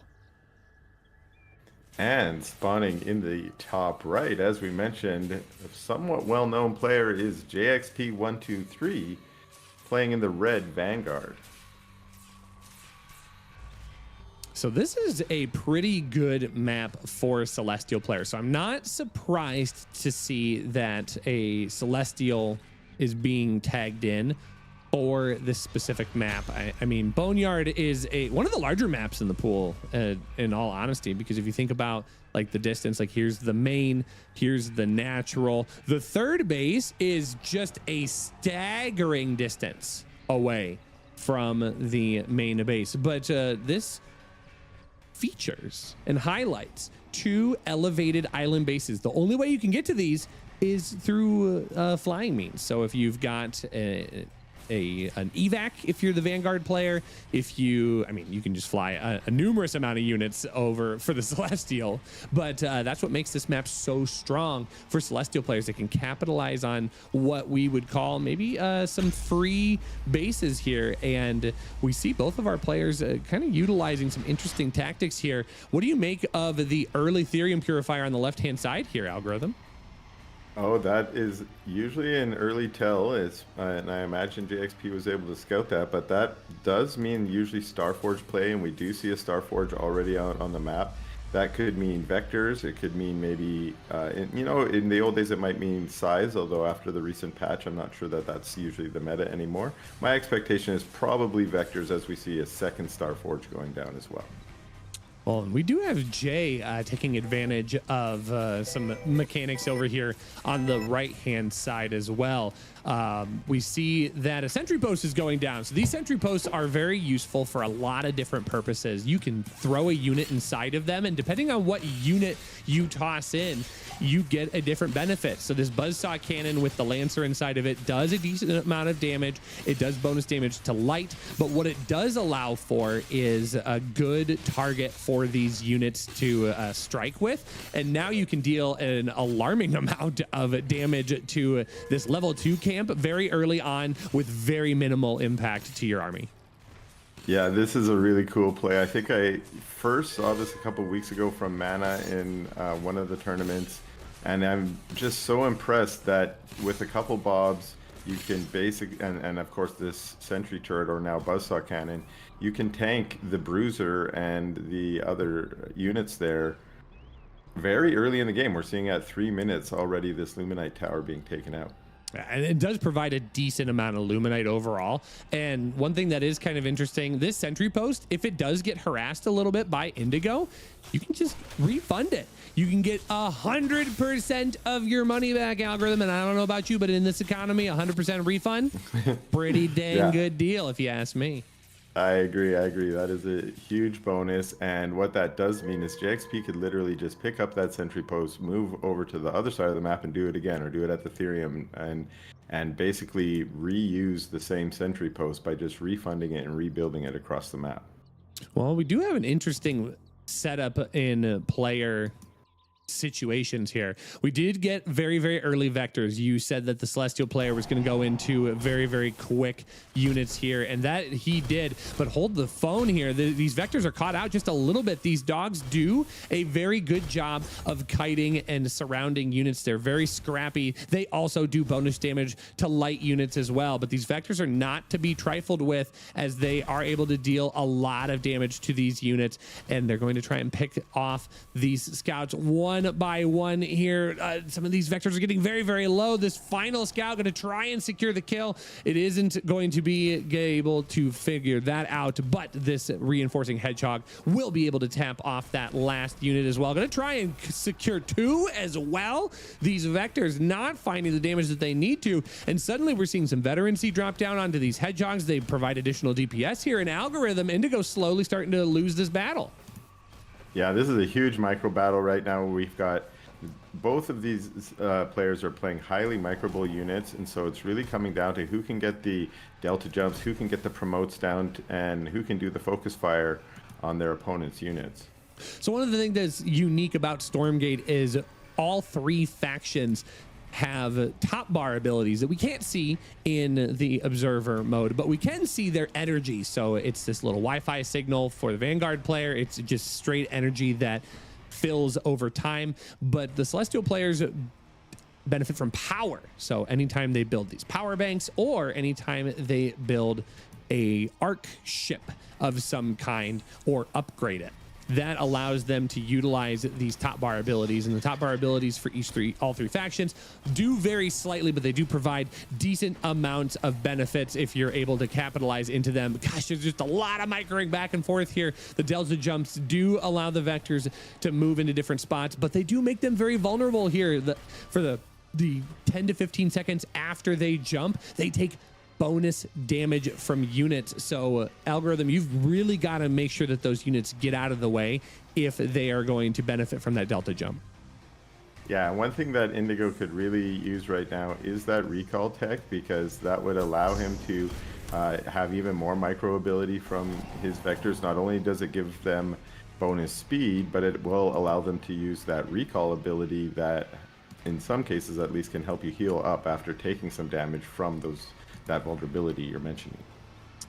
And spawning in the top right, as we mentioned, a somewhat well-known player is JXP123, playing in the red Vanguard. So this is a pretty good map for Celestial players. So I'm not surprised to see that a Celestial is being tagged in for this specific map. I mean, Boneyard is one of the larger maps in the pool, in all honesty, because if you think about like the distance, like here's the main, here's the natural. The third base is just a staggering distance away from the main base. But this features and highlights 2 elevated island bases. The only way you can get to these is through flying means. So if you've got an evac, if you're the Vanguard player, you can just fly a numerous amount of units over for the Celestial, but that's what makes this map so strong for Celestial players. They can capitalize on what we would call maybe some free bases here, and we see both of our players kind of utilizing some interesting tactics here. What do you make of the early Therium Purifier on the left-hand side here, Algorithm? Oh, that is usually an early tell, and I imagine JXP was able to scout that, but that does mean usually Starforge play, and we do see a Starforge already out on the map. That could mean vectors, it could mean maybe, in the old days it might mean size, although after the recent patch I'm not sure that that's usually the meta anymore. My expectation is probably vectors as we see a second Starforge going down as well. Well, we do have Jay taking advantage of some mechanics over here on the right-hand side as well. We see that a sentry post is going down. So these sentry posts are very useful for a lot of different purposes. You can throw a unit inside of them, and depending on what unit you toss in, you get a different benefit. So this buzzsaw cannon with the Lancer inside of it does a decent amount of damage. It does bonus damage to light, but what it does allow for is a good target for these units to strike with. And now you can deal an alarming amount of damage to this level 2 camp very early on with very minimal impact to your army. Yeah, this is a really cool play. I think I first saw this a couple weeks ago from Mana in one of the tournaments, and I'm just so impressed that with a couple bobs, you can and of course this sentry turret, or now buzzsaw cannon, you can tank the bruiser and the other units there very early in the game. We're seeing at 3 minutes already this Luminite tower being taken out. And it does provide a decent amount of Luminite overall. And one thing that is kind of interesting, this sentry post, if it does get harassed a little bit by Indigo, you can just refund it. You can get 100% of your money back, Algorithm. And I don't know about you, but in this economy, 100% refund, pretty dang good deal if you ask me. I agree. That is a huge bonus. And what that does mean is JXP could literally just pick up that sentry post, move over to the other side of the map and do it again, or do it at the Therium, and basically reuse the same sentry post by just refunding it and rebuilding it across the map. Well, we do have an interesting setup in player situations here. We did get very, very early vectors. You said that the Celestial player was going to go into very, very quick units here, and that he did. But hold the phone here. These vectors are caught out just a little bit. These dogs do a very good job of kiting and surrounding units. They're very scrappy. They also do bonus damage to light units as well. But these vectors are not to be trifled with, as they are able to deal a lot of damage to these units, and they're going to try and pick off these scouts one by one here. Some of these vectors are getting very, very low. This final scout going to try and secure the kill. It isn't going to be able to figure that out, but this reinforcing hedgehog will be able to tap off that last unit as well. Going to try and secure 2 as well. These vectors not finding the damage that they need to, and suddenly we're seeing some veterancy drop down onto these hedgehogs. They provide additional DPS here. An algorithm, Indigo slowly starting to lose this battle. Yeah, this is a huge micro battle right now. We've got both of these players are playing highly microable units, and so it's really coming down to who can get the delta jumps, who can get the promotes down, and who can do the focus fire on their opponent's units. So one of the things that's unique about Stormgate is all 3 factions have top bar abilities that we can't see in the observer mode, but we can see their energy. So it's this little Wi-Fi signal for the Vanguard player. It's just straight energy that fills over time, but the Celestial players benefit from power. So anytime they build these power banks, or anytime they build a arc ship of some kind or upgrade it, that allows them to utilize these top bar abilities. And the top bar abilities for all three factions do vary slightly, but they do provide decent amounts of benefits if you're able to capitalize into them. Gosh, there's just a lot of microing back and forth here. The delta jumps do allow the vectors to move into different spots, but they do make them very vulnerable here. For the 10 to 15 seconds after they jump, they take bonus damage from units. So algorithm, you've really got to make sure that those units get out of the way if they are going to benefit from that delta jump. Yeah, one thing that Indigo could really use right now is that recall tech, because that would allow him to have even more micro ability from his vectors. Not only does it give them bonus speed, but it will allow them to use that recall ability that in some cases at least can help you heal up after taking some damage from that vulnerability you're mentioning.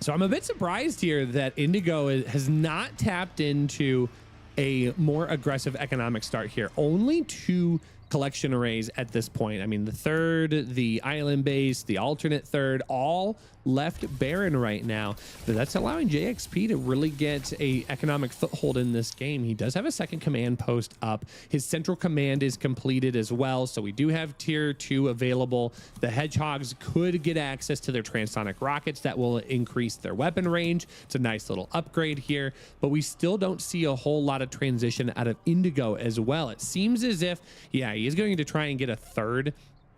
So I'm a bit surprised here that Indigo has not tapped into a more aggressive economic start here. Only 2 collection arrays at this point. I mean, the third, the island base, the alternate third, all left barren right now, but that's allowing JXP to really get a economic foothold in this game. He does have a second command post up. His central command is completed as well, so we do have tier 2 available. The hedgehogs could get access to their transonic rockets that will increase their weapon range. It's a nice little upgrade here, but we still don't see a whole lot of transition out of Indigo as well. It seems as if, yeah, he is going to try and get a third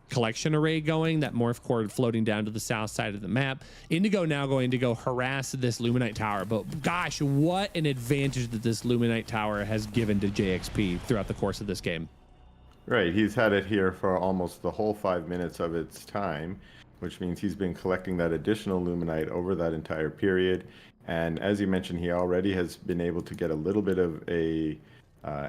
collection array going, that morph core floating down to the south side of the map. Indigo now going to go harass this Luminite tower, but gosh, what an advantage that this Luminite tower has given to JXP throughout the course of this game. Right, he's had it here for almost the whole 5 minutes of its time, which means he's been collecting that additional Luminite over that entire period. And as you mentioned, he already has been able to get a little bit of a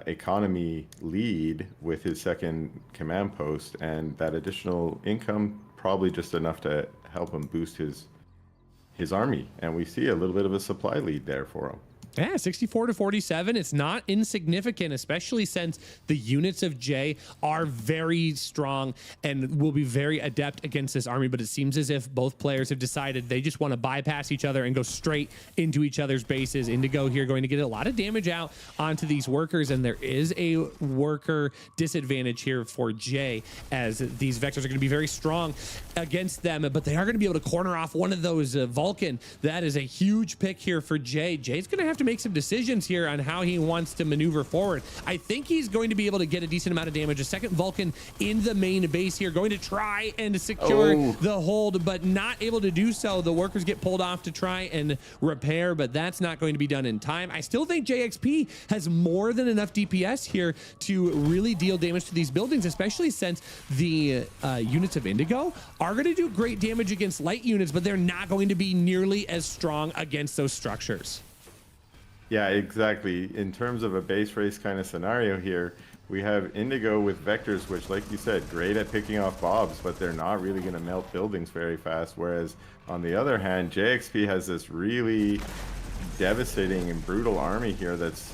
economy lead with his second command post, and that additional income probably just enough to help him boost his army. And we see a little bit of a supply lead there for him. Yeah, 64 to 47. It's not insignificant, especially since the units of Jay are very strong and will be very adept against this army. But it seems as if both players have decided they just want to bypass each other and go straight into each other's bases. Indigo here going to get a lot of damage out onto these workers, and there is a worker disadvantage here for Jay, as these vectors are going to be very strong against them, but they are going to be able to corner off one of those Vulcan. That is a huge pick here for Jay. Jay's going to have to make some decisions here on how he wants to maneuver forward. I think he's going to be able to get a decent amount of damage. A second Vulcan in the main base here, going to try and secure the hold, but not able to do so. The workers get pulled off to try and repair, but that's not going to be done in time. I still think JXP has more than enough DPS here to really deal damage to these buildings, especially since the units of Indigo are going to do great damage against light units, but they're not going to be nearly as strong against those structures. Yeah, exactly. In terms of a base race kind of scenario here, we have Indigo with Vectors, which, like you said, great at picking off bobs, but they're not really going to melt buildings very fast. Whereas, on the other hand, JXP has this really devastating and brutal army here that's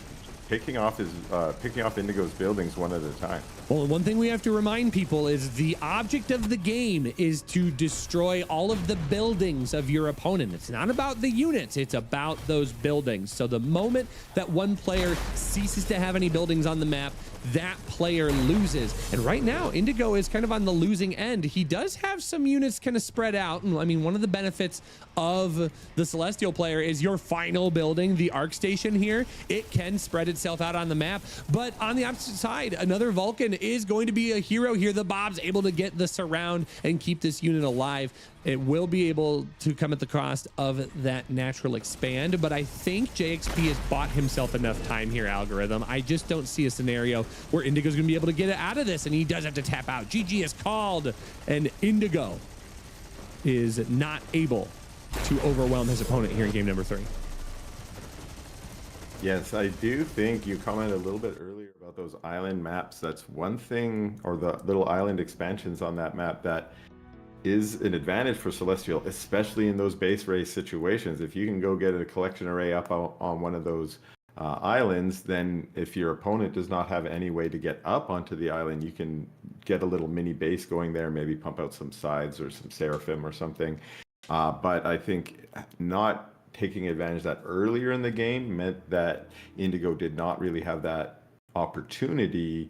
picking off Indigo's buildings one at a time. Well, one thing we have to remind people is the object of the game is to destroy all of the buildings of your opponent. It's not about the units, it's about those buildings. So the moment that one player ceases to have any buildings on the map, that player loses. And right now, Indigo is kind of on the losing end. He does have some units kind of spread out. And I mean, one of the benefits of the Celestial player is your final building, the Arc Station here. It can spread itself out on the map. But on the opposite side, another Vulcan is going to be a hero here. The Bob's able to get the surround and keep this unit alive. It will be able to come at the cost of that natural expand, but I think JXP has bought himself enough time here, Algorithm. I just don't see a scenario where Indigo's going to be able to get it out of this, and he does have to tap out. GG is called, and Indigo is not able to overwhelm his opponent here in game number 3. Yes, I do think you commented a little bit earlier about those island maps. That's one thing, or the little island expansions on that map, that is an advantage for Celestial, especially in those base race situations. If you can go get a collection array up on one of those islands, then if your opponent does not have any way to get up onto the island, you can get a little mini base going there, maybe pump out some sides or some Seraphim or something. But I think not taking advantage of that earlier in the game meant that Indigo did not really have that opportunity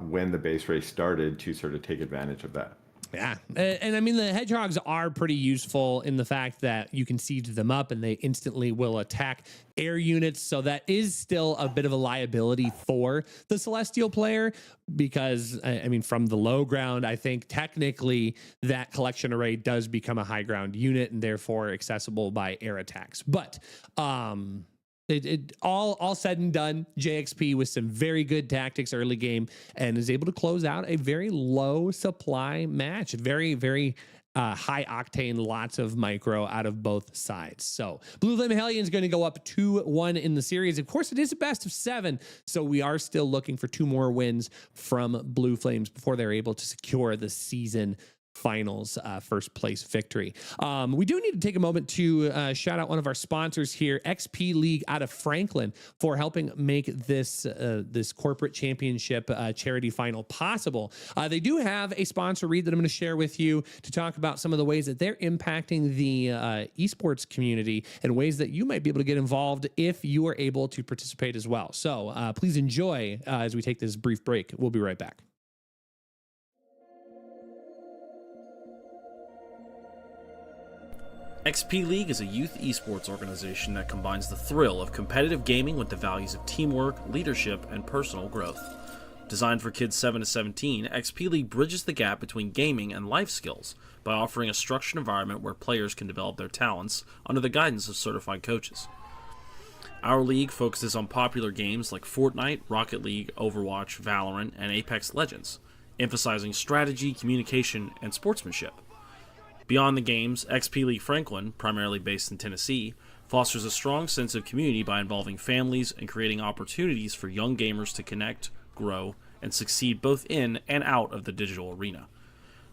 when the base race started to sort of take advantage of that. Yeah, and I mean, the Hedgehogs are pretty useful in the fact that you can siege them up and they instantly will attack air units. So that is still a bit of a liability for the Celestial player because, I mean, from the low ground, I think technically that collection array does become a high ground unit and therefore accessible by air attacks. But all said and done, JXP with some very good tactics early game and is able to close out a very low supply match. Very, very high octane, lots of micro out of both sides. So Blue Flame Hellion is going to go up 2-1 in the series. Of course, it is a best of 7, so we are still looking for 2 more wins from Blue Flames before they're able to secure the season finals first place victory. We do need to take a moment to shout out one of our sponsors here, XP League out of Franklin, for helping make this this corporate championship charity final possible. They do have a sponsor read that I'm going to share with you to talk about some of the ways that they're impacting the esports community and ways that you might be able to get involved if you are able to participate as well. So please enjoy as we take this brief break. We'll be right back. XP League is a youth esports organization that combines the thrill of competitive gaming with the values of teamwork, leadership, and personal growth. Designed for kids 7 to 17, XP League bridges the gap between gaming and life skills by offering a structured environment where players can develop their talents under the guidance of certified coaches. Our league focuses on popular games like Fortnite, Rocket League, Overwatch, Valorant, and Apex Legends, emphasizing strategy, communication, and sportsmanship. Beyond the games, XP League Franklin, primarily based in Tennessee, fosters a strong sense of community by involving families and creating opportunities for young gamers to connect, grow, and succeed both in and out of the digital arena.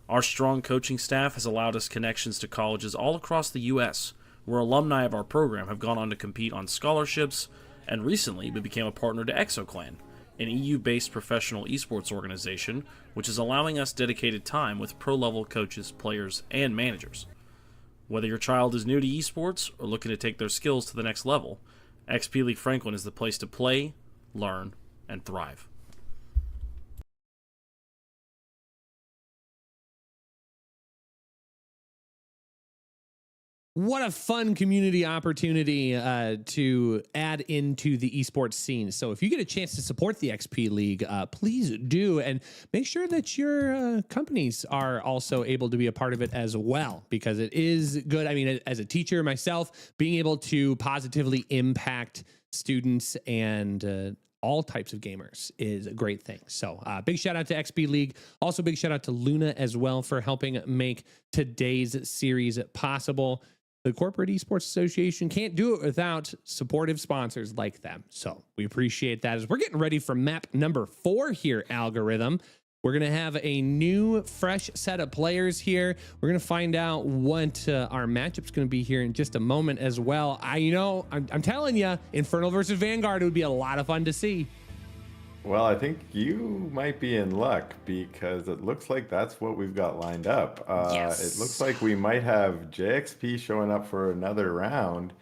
Our strong coaching staff has allowed us connections to colleges all across the U.S., where alumni of our program have gone on to compete on scholarships, and recently we became a partner to ExoClan, an EU-based professional esports organization, which is allowing us dedicated time with pro-level coaches, players, and managers. Whether your child is new to esports or looking to take their skills to the next level, XP League Franklin is the place to play, learn, and thrive. What a fun community opportunity to add into the esports scene. So if you get a chance to support the XP League, please do. And make sure that your companies are also able to be a part of it as well, because it is good. I mean, as a teacher myself, being able to positively impact students and all types of gamers is a great thing. So big shout out to XP League. Also big shout out to Luna as well for helping make today's series possible. the Corporate Esports Association can't do it without supportive sponsors like them. So we appreciate that as we're getting ready for map number 4 here, Algorithm. We're going to have a new, fresh set of players here. We're going to find out what our matchup's going to be here in just a moment as well. I'm telling you, Infernal versus Vanguard would be a lot of fun to see. Well, I think you might be in luck because it looks like that's what we've got lined up. Yes. It looks like we might have JXP showing up for another round,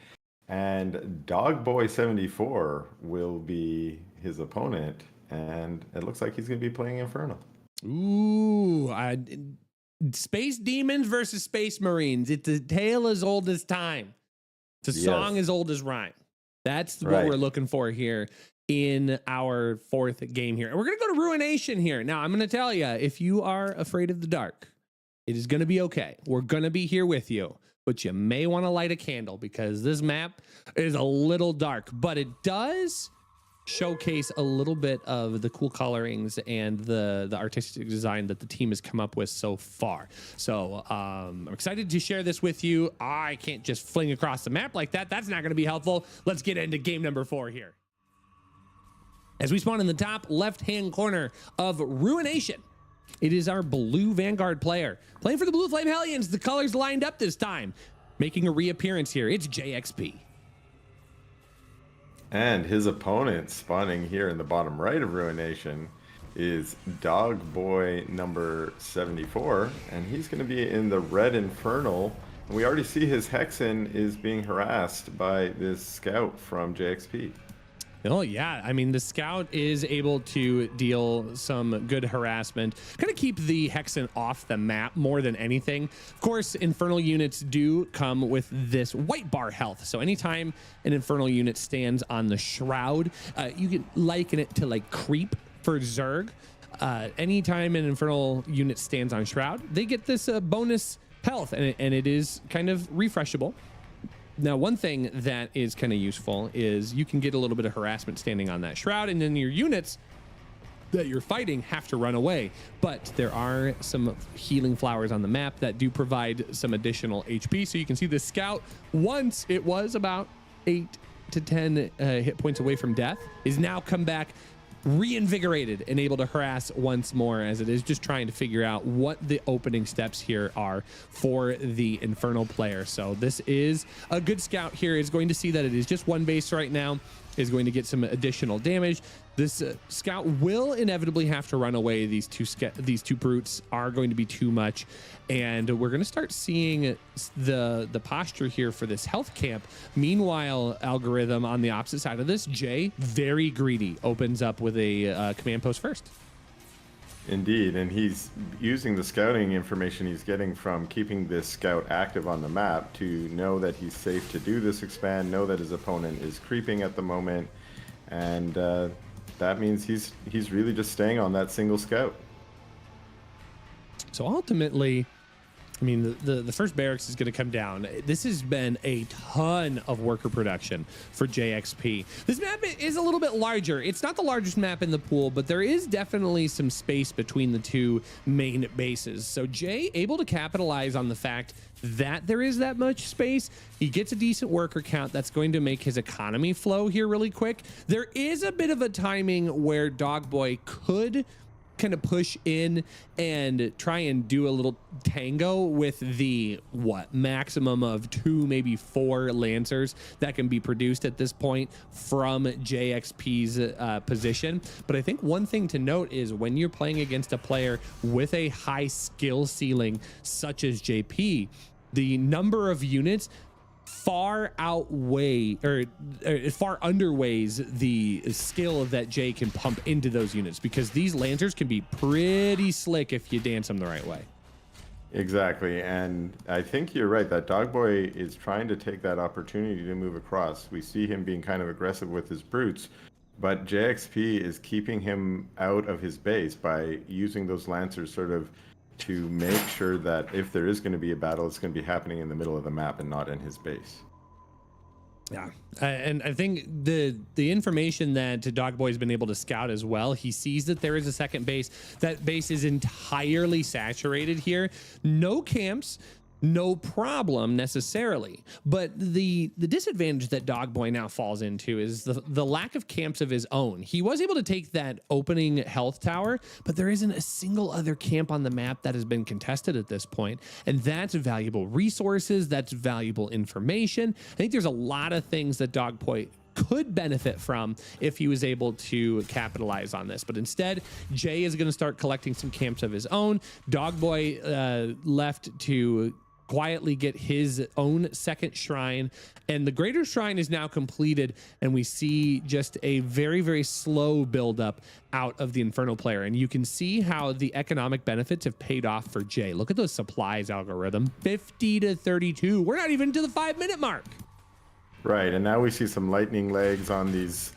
and Dogboy74 will be his opponent, and it looks like he's going to be playing Infernal. Ooh, Space Demons versus Space Marines. It's a tale as old as time. It's a song as old as rhyme. That's what we're looking for here in our 4th game here. And we're going to go to Ruination here. Now, I'm going to tell you, if you are afraid of the dark, it is going to be okay. We're going to be here with you, but you may want to light a candle because this map is a little dark, but it does showcase a little bit of the cool colorings and the artistic design that the team has come up with so far. So I'm excited to share this with you. I can't just fling across the map like that. That's not going to be helpful. Let's get into game number 4 here. As we spawn in the top left-hand corner of Ruination, it is our blue Vanguard player. Playing for the Blue Flame Hellions, the colors lined up this time. Making a reappearance here, it's JXP. And his opponent spawning here in the bottom right of Ruination is Dogboy number 74, and he's going to be in the red Infernal. And we already see his Hexen is being harassed by this scout from JXP. Oh, yeah. I mean, the scout is able to deal some good harassment, kind of keep the Hexen off the map more than anything. Of course, Infernal units do come with this white bar health. So anytime an Infernal unit stands on the Shroud, you can liken it to like creep for Zerg. Anytime an Infernal unit stands on Shroud, they get this bonus health, and it is kind of refreshable. Now, one thing that is kind of useful is you can get a little bit of harassment standing on that Shroud, and then your units that you're fighting have to run away. But there are some healing flowers on the map that do provide some additional HP. So you can see the scout, once it was about 8 to 10 hit points away from death, is now come back reinvigorated and able to harass once more, as it is just trying to figure out what the opening steps here are for the Infernal player. So this is a good scout here. Is going to see that it is just one base right now, is going to get some additional damage. This scout will inevitably have to run away. These two brutes are going to be too much, and we're going to start seeing the posture here for this health camp. Meanwhile, Algorithm on the opposite side of this, Jay, very greedy, opens up with a command post first. Indeed, and he's using the scouting information he's getting from keeping this scout active on the map to know that he's safe to do this expand, know that his opponent is creeping at the moment, and that means he's really just staying on that single scout. So ultimately, I mean, the first barracks is going to come down. This has been a ton of worker production for JXP. This map is a little bit larger. It's not the largest map in the pool, but there is definitely some space between the two main bases. So Jay able to capitalize on the fact that there is that much space. He gets a decent worker count that's going to make his economy flow here really quick. There is a bit of a timing where Dogboy could kind of push in and try and do a little tango with the maximum of 2, maybe 4 Lancers that can be produced at this point from JXP's position. But I think one thing to note is when you're playing against a player with a high skill ceiling such as JP, the number of units far underweighs the skill that Jay can pump into those units, because these Lancers can be pretty slick if you dance them the right way. Exactly, and I think you're right that Dogboy is trying to take that opportunity to move across. We see him being kind of aggressive with his brutes, but JXP is keeping him out of his base by using those Lancers sort of to make sure that if there is going to be a battle, it's going to be happening in the middle of the map and not in his base. Yeah, and I think the information that Dogboy's been able to scout as well, he sees that there is a second base. That base is entirely saturated here. No camps. no problem necessarily. But the disadvantage that Dogboy now falls into is the lack of camps of his own. He was able to take that opening health tower, but there isn't a single other camp on the map that has been contested at this point. And that's valuable resources, that's valuable information. I think there's a lot of things that Dogboy could benefit from if he was able to capitalize on this. But instead, Jay is going to start collecting some camps of his own. Dogboy left to quietly get his own second shrine, and the greater shrine is now completed, and we see just a very, very slow buildup out of the Infernal player. And you can see how the economic benefits have paid off for Jay. Look at those supplies algorithm, 50 to 32. We're not even to the 5-minute mark. Right, and now we see some lightning legs on these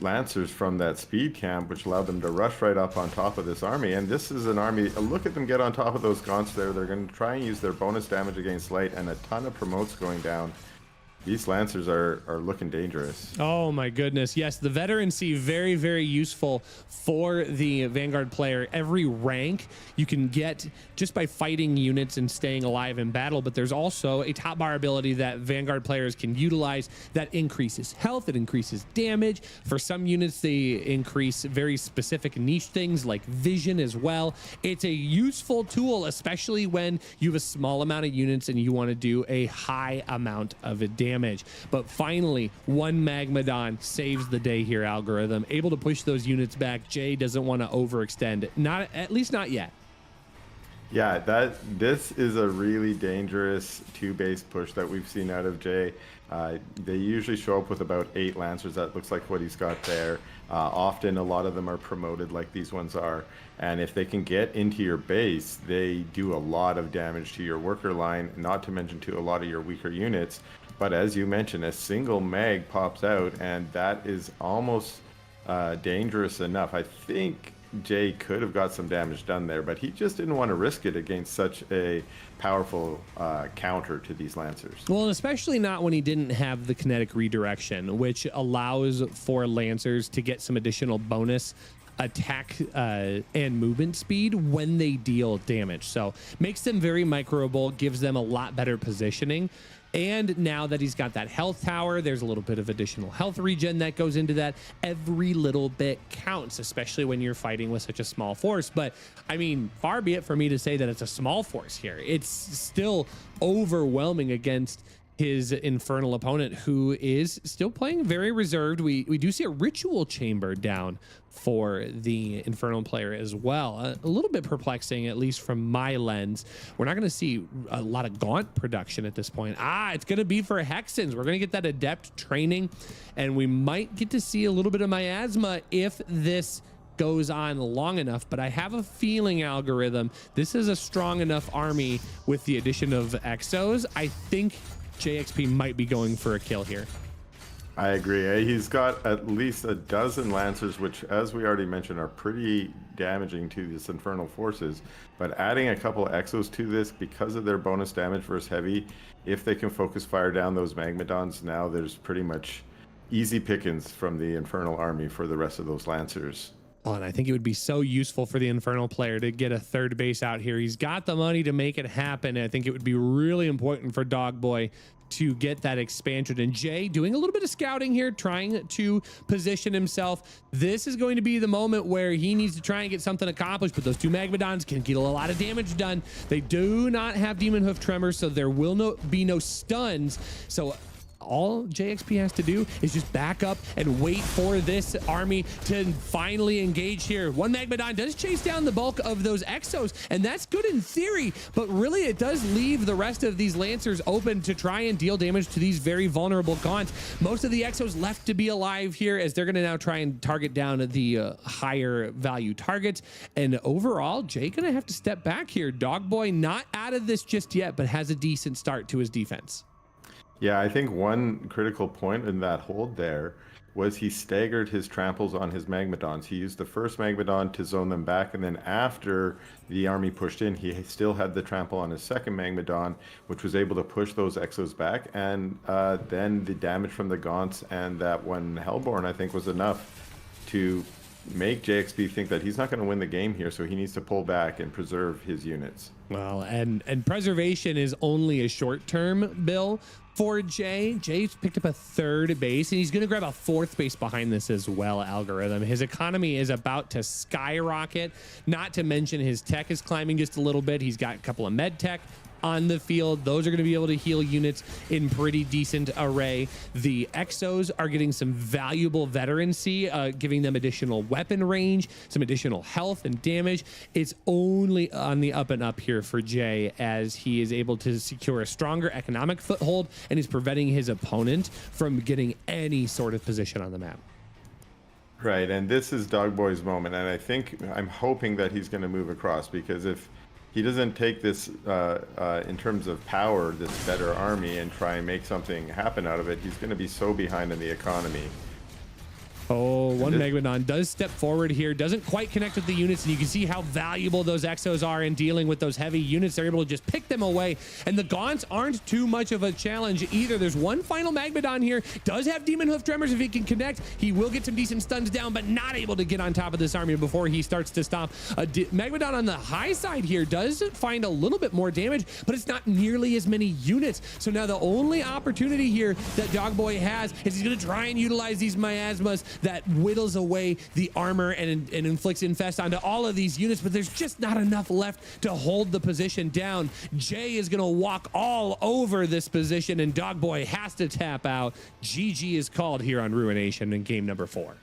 lancers from that speed camp, which allowed them to rush right up on top of this army. And this is an army, look at them get on top of those gaunts there. They're going to try and use their bonus damage against light, and a ton of promotes going down. These lancers are looking dangerous. Oh my goodness. Yes, the veterancy, very, very useful for the Vanguard player. Every rank you can get just by fighting units and staying alive in battle, but there's also a top bar ability that Vanguard players can utilize that increases health, it increases damage. For some units, they increase very specific niche things like vision as well. It's a useful tool, especially when you have a small amount of units and you want to do a high amount of damage. But finally, one Magmadon saves the day here, algorithm. Able to push those units back. Jay doesn't want to overextend. Not, at least not yet. Yeah, this is a really dangerous 2-base push that we've seen out of Jay. They usually show up with about 8 Lancers. That looks like what he's got there. Often a lot of them are promoted like these ones are. And if they can get into your base, they do a lot of damage to your worker line, not to mention to a lot of your weaker units. But as you mentioned, a single mag pops out, and that is almost dangerous enough. I think Jay could have got some damage done there, but he just didn't want to risk it against such a powerful counter to these Lancers. Well, and especially not when he didn't have the kinetic redirection, which allows for Lancers to get some additional bonus attack and movement speed when they deal damage. So makes them very microable, gives them a lot better positioning. And now that he's got that health tower, there's a little bit of additional health regen that goes into that. Every little bit counts, especially when you're fighting with such a small force. But I mean, far be it for me to say that it's a small force here. It's still overwhelming against his Infernal opponent, who is still playing very reserved. We do see a ritual chamber down for the Infernal player as well. A little bit perplexing, at least from my lens. We're not going to see a lot of Gaunt production at this point. It's going to be for Hexens. We're going to get that Adept training, and we might get to see a little bit of miasma if this goes on long enough. But I have a feeling, algorithm, this is a strong enough army with the addition of Exos. I think JXP might be going for a kill here. I agree. He's got at least a dozen Lancers, which, as we already mentioned, are pretty damaging to these Infernal forces. But adding a couple of Exos to this, because of their bonus damage versus heavy, if they can focus fire down those Magmadons, now there's pretty much easy pickings from the Infernal army for the rest of those Lancers. Oh, and I think it would be so useful for the Infernal player to get a third base out here. He's got the money to make it happen. And I think it would be really important for Dogboy to get that expansion. And Jay doing a little bit of scouting here, trying to position himself. This is going to be the moment where he needs to try and get something accomplished, but those 2 Magmadons can get a lot of damage done. They do not have Demon Hoof Tremors, so there will be no stuns. So all JXP has to do is just back up and wait for this army to finally engage here. One Magmadon does chase down the bulk of those Exos, and that's good in theory, but really it does leave the rest of these Lancers open to try and deal damage to these very vulnerable Gaunts. Most of the Exos left to be alive here, as they're going to now try and target down the higher value targets. And overall, Jay going to have to step back here. Dogboy not out of this just yet, but has a decent start to his defense. Yeah, I think one critical point in that hold there was he staggered his tramples on his Magmadons. He used the first Magmadon to zone them back, and then after the army pushed in, he still had the trample on his second Magmadon, which was able to push those Exos back. And then the damage from the Gaunts and that one Hellborn, I think, was enough to make JXP think that he's not going to win the game here, so he needs to pull back and preserve his units. Well, and preservation is only a short-term bill for Jay. Jay's picked up a 3rd base, and he's going to grab a 4th base behind this as well, Algorithm. His economy is about to skyrocket, not to mention his tech is climbing just a little bit. He's got a couple of med tech on the field. Those are going to be able to heal units in pretty decent array. The Exos are getting some valuable veterancy, giving them additional weapon range, some additional health and damage. It's only on the up and up here for Jay as he is able to secure a stronger economic foothold and is preventing his opponent from getting any sort of position on the map. Right, and this is Dogboy's moment, and I'm hoping that he's going to move across, because if he doesn't take this in terms of power, this better army, and try and make something happen out of it, he's going to be so behind in the economy. Oh, one Megalodon does step forward here, doesn't quite connect with the units, and you can see how valuable those Exos are in dealing with those heavy units. They're able to just pick them away, and the Gaunts aren't too much of a challenge either. There's one final Magmadon here, does have Demon Hoof Tremors. If he can connect, he will get some decent stuns down, but not able to get on top of this army before he starts to stop. Magmadon on the high side here does find a little bit more damage, but it's not nearly as many units. So now the only opportunity here that Dogboy has is he's going to try and utilize these miasmas that whittles away the armor and inflicts infest onto all of these units, but there's just not enough left to hold the position down. Jay is going to walk all over this position, and Dogboy has to tap out. GG is called here on Ruination in game number 4.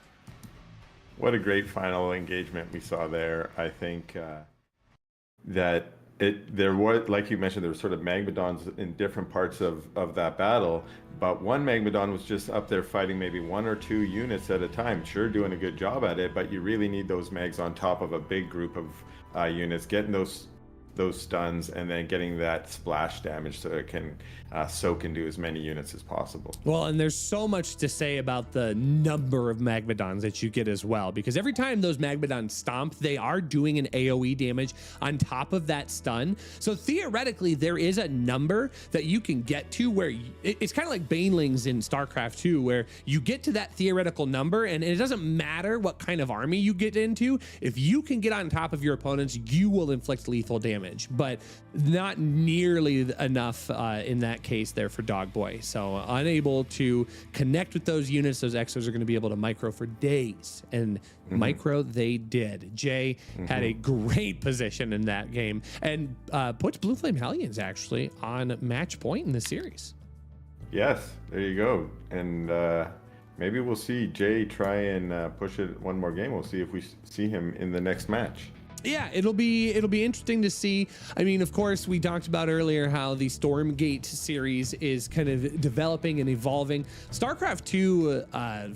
What a great final engagement we saw there. I think that there was, like you mentioned, there were sort of Magmadons in different parts of that battle, but one Magmadon was just up there fighting maybe 1 or 2 units at a time, sure doing a good job at it, but you really need those Mags on top of a big group of units, getting those stuns and then getting that splash damage so it can soak into as many units as possible. Well, and there's so much to say about the number of Magmadons that you get as well, because every time those Magmadons stomp, they are doing an AoE damage on top of that stun. So theoretically, there is a number that you can get to where it's kind of like Banelings in StarCraft 2, where you get to that theoretical number, and it doesn't matter what kind of army you get into. If you can get on top of your opponents, you will inflict lethal damage, but not nearly enough in that case there for Dogboy. So unable to connect with those units. Those Exos are going to be able to micro for days, and micro they did. Jay had a great position in that game and puts Blue Flame Hellions actually on match point in the series. Yes, there you go. And maybe we'll see Jay try and push it one more game. We'll see if we see him in the next match. Yeah, it'll be interesting to see. I mean, of course, we talked about earlier how the Stormgate series is kind of developing and evolving. StarCraft 2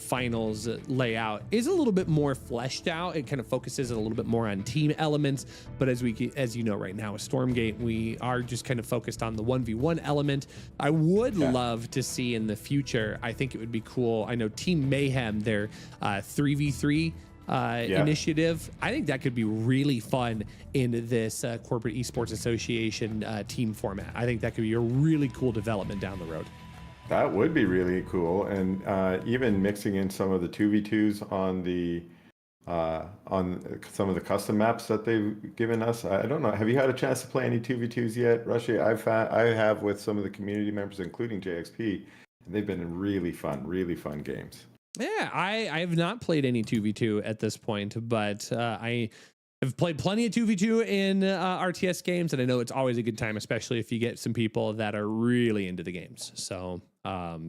finals layout is a little bit more fleshed out. It kind of focuses a little bit more on team elements. But as you know, right now with Stormgate, we are just kind of focused on the 1v1 element. I would love to see in the future. I think it would be cool. I know Team Mayhem, their 3v3 initiative. I think that could be really fun in this Corporate Esports Association team format. I think that could be a really cool development down the road. That would be really cool, and even mixing in some of the 2v2s on some of the custom maps that they've given us. I don't know. Have you had a chance to play any 2v2s yet, Rushy? I have with some of the community members, including JXP, and they've been really fun games. Yeah, I have not played any 2v2 at this point, but I have played plenty of 2v2 in RTS games, and I know it's always a good time, especially if you get some people that are really into the games. So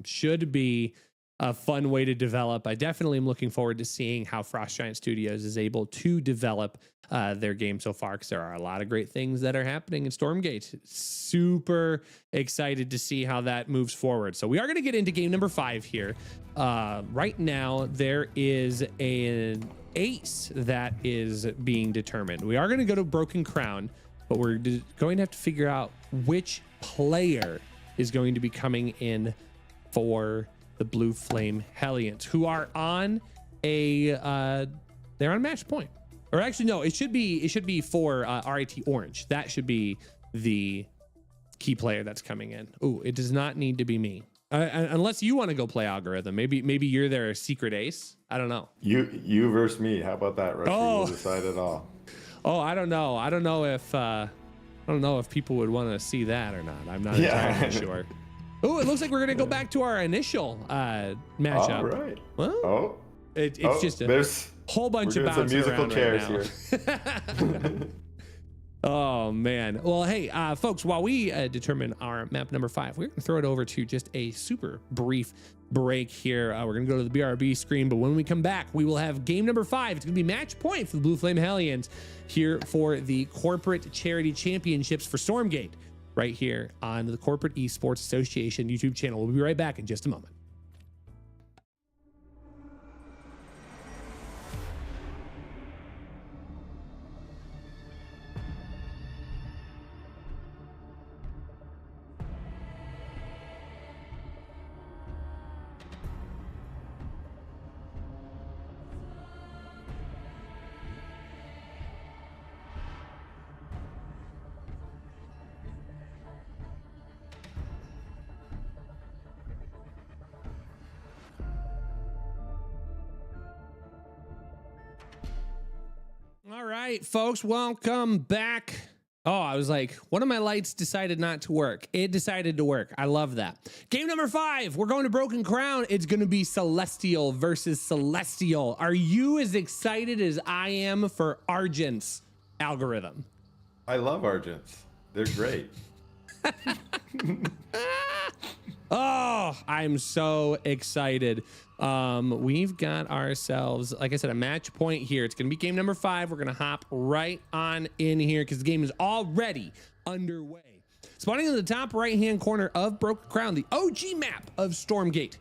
should be a fun way to develop. I definitely am looking forward to seeing how Frost Giant Studios is able to develop their game so far, because there are a lot of great things that are happening in Stormgate. Super excited to see how that moves forward. So we are going to get into game number 5 here. Right now, there is an ace that is being determined. We are going to go to Broken Crown, but we're going to have to figure out which player is going to be coming in for the Blue Flame Hellions, who are on they're on match point. Or actually, no, it should be for RIT Orange. That should be the key player that's coming in. Oh, it does not need to be me. Unless you want to go play Algorithm. Maybe you're their secret ace. I don't know. You versus me. How about that, Rushy? We'll decide it all. Oh, I don't know. I don't know if people would want to see that or not. I'm not entirely sure. Oh, it looks like we're gonna go back to our initial matchup. All right. Well, it's just there's whole bunch of some musical chairs right here. Oh man. Well, hey, folks, while we determine our map number 5, we're gonna throw it over to just a super brief break here. We're gonna go to the BRB screen, but when we come back, we will have game number 5. It's gonna be match point for the Blue Flame Hellions here for the corporate charity championships for Stormgate, right here on the Corporate Esports Association YouTube channel. We'll be right back in just a moment. All right, folks, welcome back. Oh, I was like, one of my lights decided not to work. It decided to work. I love that. Game number 5, we're going to Broken Crown. It's going to be Celestial versus Celestial. Are you as excited as I am for Argent's algorithm? I love Argents. They're great. Oh, I'm so excited. We've got ourselves, like I said, a match point here. It's going to be game number 5. We're going to hop right on in here because the game is already underway. Spawning in the top right-hand corner of Broken Crown, the OG map of Stormgate.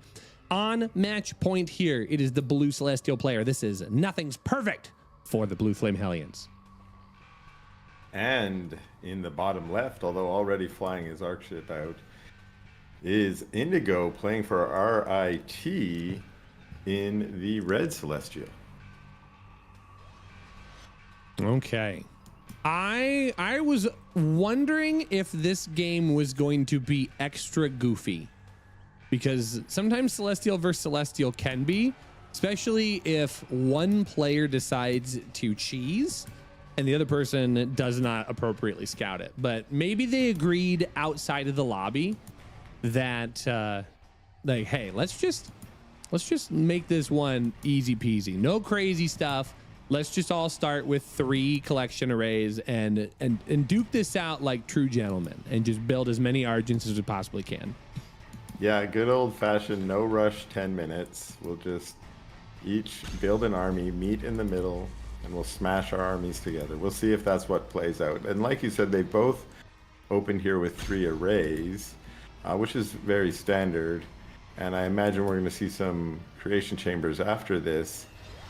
On match point here, it is the blue Celestial player. This is Nothing's Perfect for the Blue Flame Hellions. And in the bottom left, although already flying his arc ship out, is Indigo playing for RIT in the red Celestial. Okay. I was wondering if this game was going to be extra goofy, because sometimes Celestial versus Celestial can be, especially if one player decides to cheese and the other person does not appropriately scout it. But maybe they agreed outside of the lobby that like, hey, let's just make this one easy peasy, no crazy stuff. Let's just all start with 3 collection arrays and duke this out like true gentlemen and just build as many Argents as we possibly can. Yeah, good old fashioned no rush 10 minutes. We'll just each build an army, meet in the middle, and we'll smash our armies together. We'll see if that's what plays out. And like you said, they both opened here with 3 arrays, which is very standard. And I imagine we're going to see some creation chambers after this.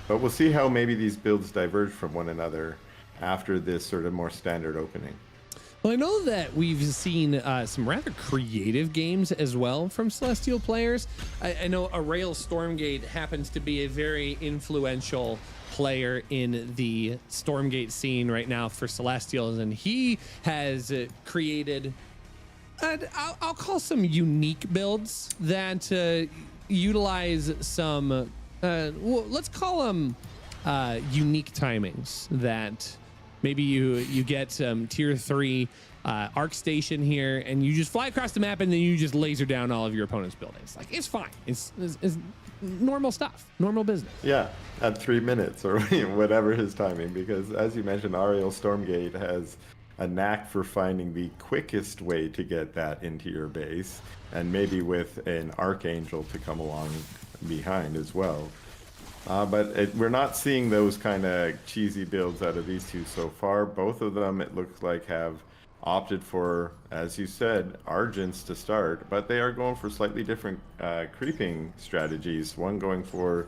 But we'll see how maybe these builds diverge from one another after this sort of more standard opening. Well, I know that we've seen some rather creative games as well from Celestial players. I know Arail Stormgate happens to be a very influential player in the Stormgate scene right now for Celestials, and he has created, I'll call some unique builds that utilize some, well, let's call them unique timings that maybe you get some tier 3 arc station here and you just fly across the map and then you just laser down all of your opponent's buildings. Like, it's fine. It's normal stuff, normal business. Yeah, at 3 minutes or whatever his timing, because as you mentioned, Ariel Stormgate has a knack for finding the quickest way to get that into your base, and maybe with an Archangel to come along behind as well. But we're not seeing those kind of cheesy builds out of these two so far. Both of them, it looks like, have opted for, as you said, Argents to start, but they are going for slightly different creeping strategies. One going for,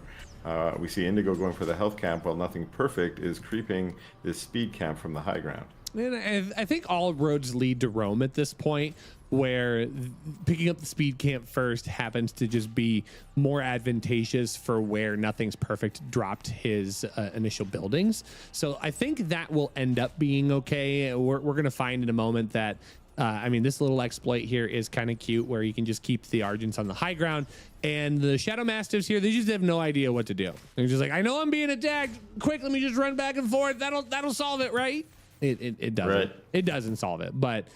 we see Indigo going for the health camp, while Nothing Perfect is creeping this speed camp from the high ground. And I think all roads lead to Rome at this point, where picking up the speed camp first happens to just be more advantageous for where Nothing's Perfect dropped his initial buildings. So I think that will end up being okay. We're going to find in a moment that I mean, this little exploit here is kind of cute where you can just keep the Argents on the high ground, and the Shadow Mastiffs here, they just have no idea what to do. They're just like, I know I'm being attacked. Quick, let me just run back and forth. That'll solve it, right? It doesn't. Right. It doesn't solve it, but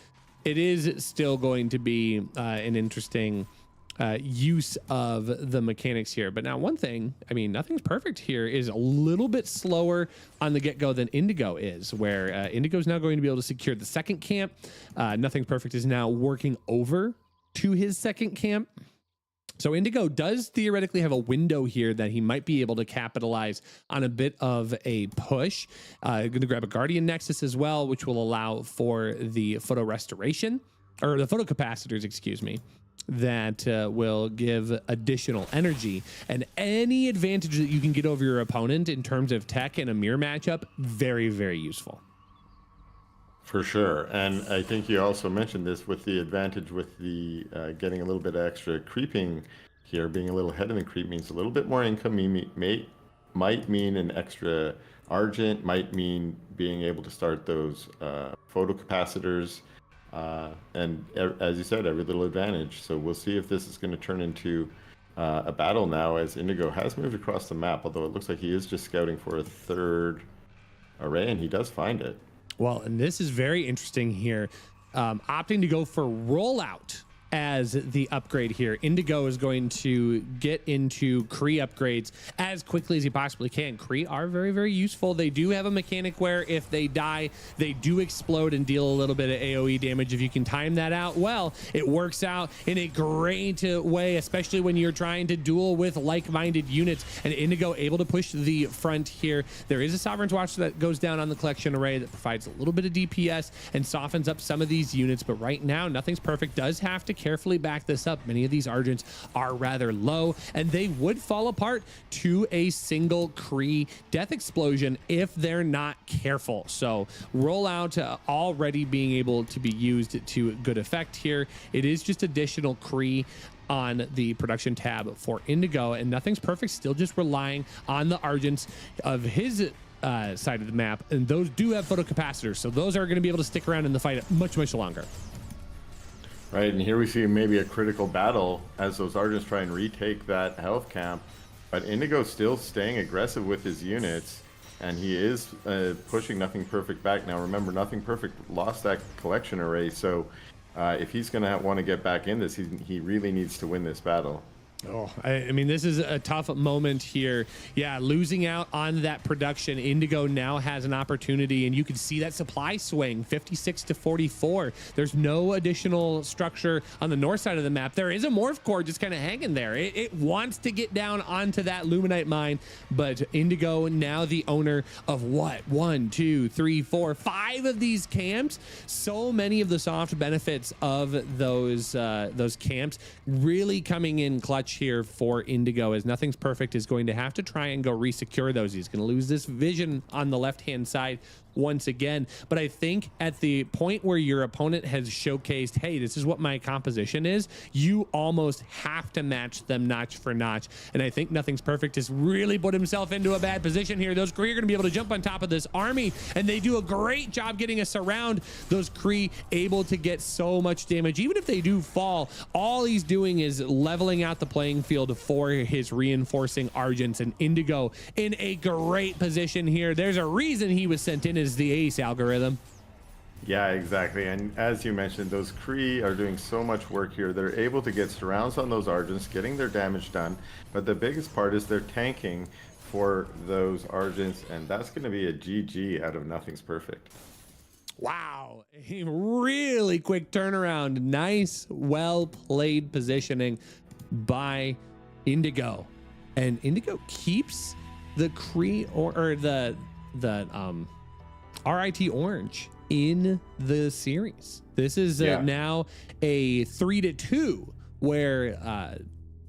it is still going to be an interesting use of the mechanics here. But now one thing, I mean, Nothing's Perfect here is a little bit slower on the get-go than Indigo is, where Indigo is now going to be able to secure the second camp. Nothing's Perfect is now working over to his second camp. So Indigo does theoretically have a window here that he might be able to capitalize on a bit of a push. Going to grab a Guardian Nexus as well, which will allow for the photo restoration, or the photo capacitors, excuse me, that will give additional energy. And any advantage that you can get over your opponent in terms of tech in a mirror matchup, very, very useful. For sure. And I think you also mentioned this with the advantage with the getting a little bit extra creeping here, being a little ahead of the creep means a little bit more income, might mean an extra Argent, might mean being able to start those photo capacitors, and as you said, every little advantage. So we'll see if this is going to turn into a battle now, as Indigo has moved across the map, although it looks like he is just scouting for a third array, and he does find it. Well, and this is very interesting here. Opting to go for rollout as the upgrade here. Indigo is going to get into Kree upgrades as quickly as he possibly can. Kree are very, very useful. They do have a mechanic where if they die, they do explode and deal a little bit of AoE damage. If you can time that out well, it works out in a great way, especially when you're trying to duel with like-minded units. And Indigo able to push the front here. There is a Sovereign's Watch that goes down on the collection array that provides a little bit of DPS and softens up some of these units. But right now, Nothing's Perfect does have to carefully back this up. Many of these Argents are rather low, and they would fall apart to a single Kree death explosion if they're not careful. So rollout already being able to be used to good effect here. It is just additional Kree on the production tab for Indigo, and Nothing's Perfect still just relying on the Argents of his side of the map, and those do have photo capacitors, so those are going to be able to stick around in the fight much, much longer. Right, and here we see maybe a critical battle as those Argents try and retake that health camp, but Indigo's still staying aggressive with his units, and he is pushing Nothing Perfect back. Now remember, Nothing Perfect lost that collection array, so if he's going to want to get back in this, he really needs to win this battle. Oh, I mean, this is a tough moment here. Yeah, losing out on that production. Indigo now has an opportunity, and you can see that supply swing, 56 to 44. There's no additional structure on the north side of the map. There is a morph core just kind of hanging there. It wants to get down onto that Luminite mine, but Indigo now the owner of what? 1, 2, 3, 4, 5 of these camps. So many of the soft benefits of those camps really coming in clutch here for Indigo, as Nothing's Perfect is going to have to try and go resecure those. He's going to lose this vision on the left-hand side once again. But I think at the point where your opponent has showcased, hey, this is what my composition is, you almost have to match them notch for notch. And I think Nothing's Perfect has really put himself into a bad position here. Those Kree are going to be able to jump on top of this army, and they do a great job getting us around. Those Kree able to get so much damage. Even if they do fall, all he's doing is leveling out the playing field for his reinforcing Argents, and Indigo in a great position here. There's a reason he was sent in as the ace algorithm. Yeah, exactly. And as you mentioned, those Kree are doing so much work here. They're able to get surrounds on those Argents, getting their damage done. But the biggest part is they're tanking for those Argents, and that's going to be a GG out of Nothing's Perfect. Wow, a really quick turnaround. Nice, well-played positioning by Indigo. And Indigo keeps the Kree or the RIT Orange in the series. This is now a 3-2, where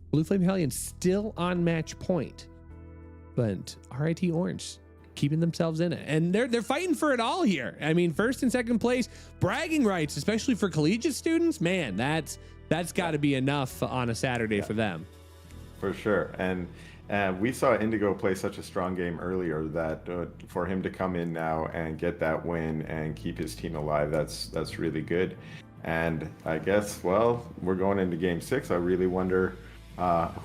Blue Flame Hellion still on match point, but RIT Orange keeping themselves in it, and they're fighting for it all here. I mean, first and second place, bragging rights, especially for collegiate students. Man, that's got to be enough on a Saturday for them. For sure. And we saw Indigo play such a strong game earlier that for him to come in now and get that win and keep his team alive, that's really good. And I guess, well, we're going into game 6. I really wonder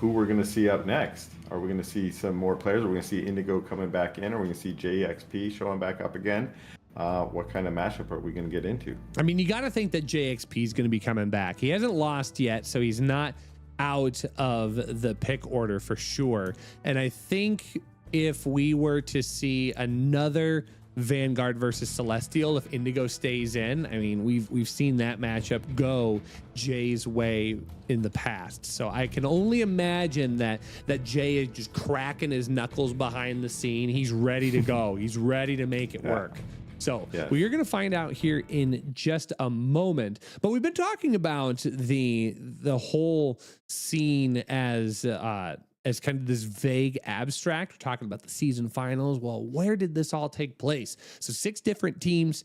who we're going to see up next. Are we going to see some more players? Are we going to see Indigo coming back in? Are we going to see JXP showing back up again? What kind of mashup are we going to get into? I mean, you got to think that JXP is going to be coming back. He hasn't lost yet, so he's not out of the pick order for sure. And I think if we were to see another Vanguard versus Celestial, if Indigo stays in, I mean, we've seen that matchup go Jay's way in the past. So I can only imagine that Jay is just cracking his knuckles behind the scene. He's ready to go. He's ready to make it work. So we're going to find out here in just a moment. But we've been talking about the whole scene as kind of this vague abstract. We're talking about the season finals. Well, where did this all take place? So 6 different teams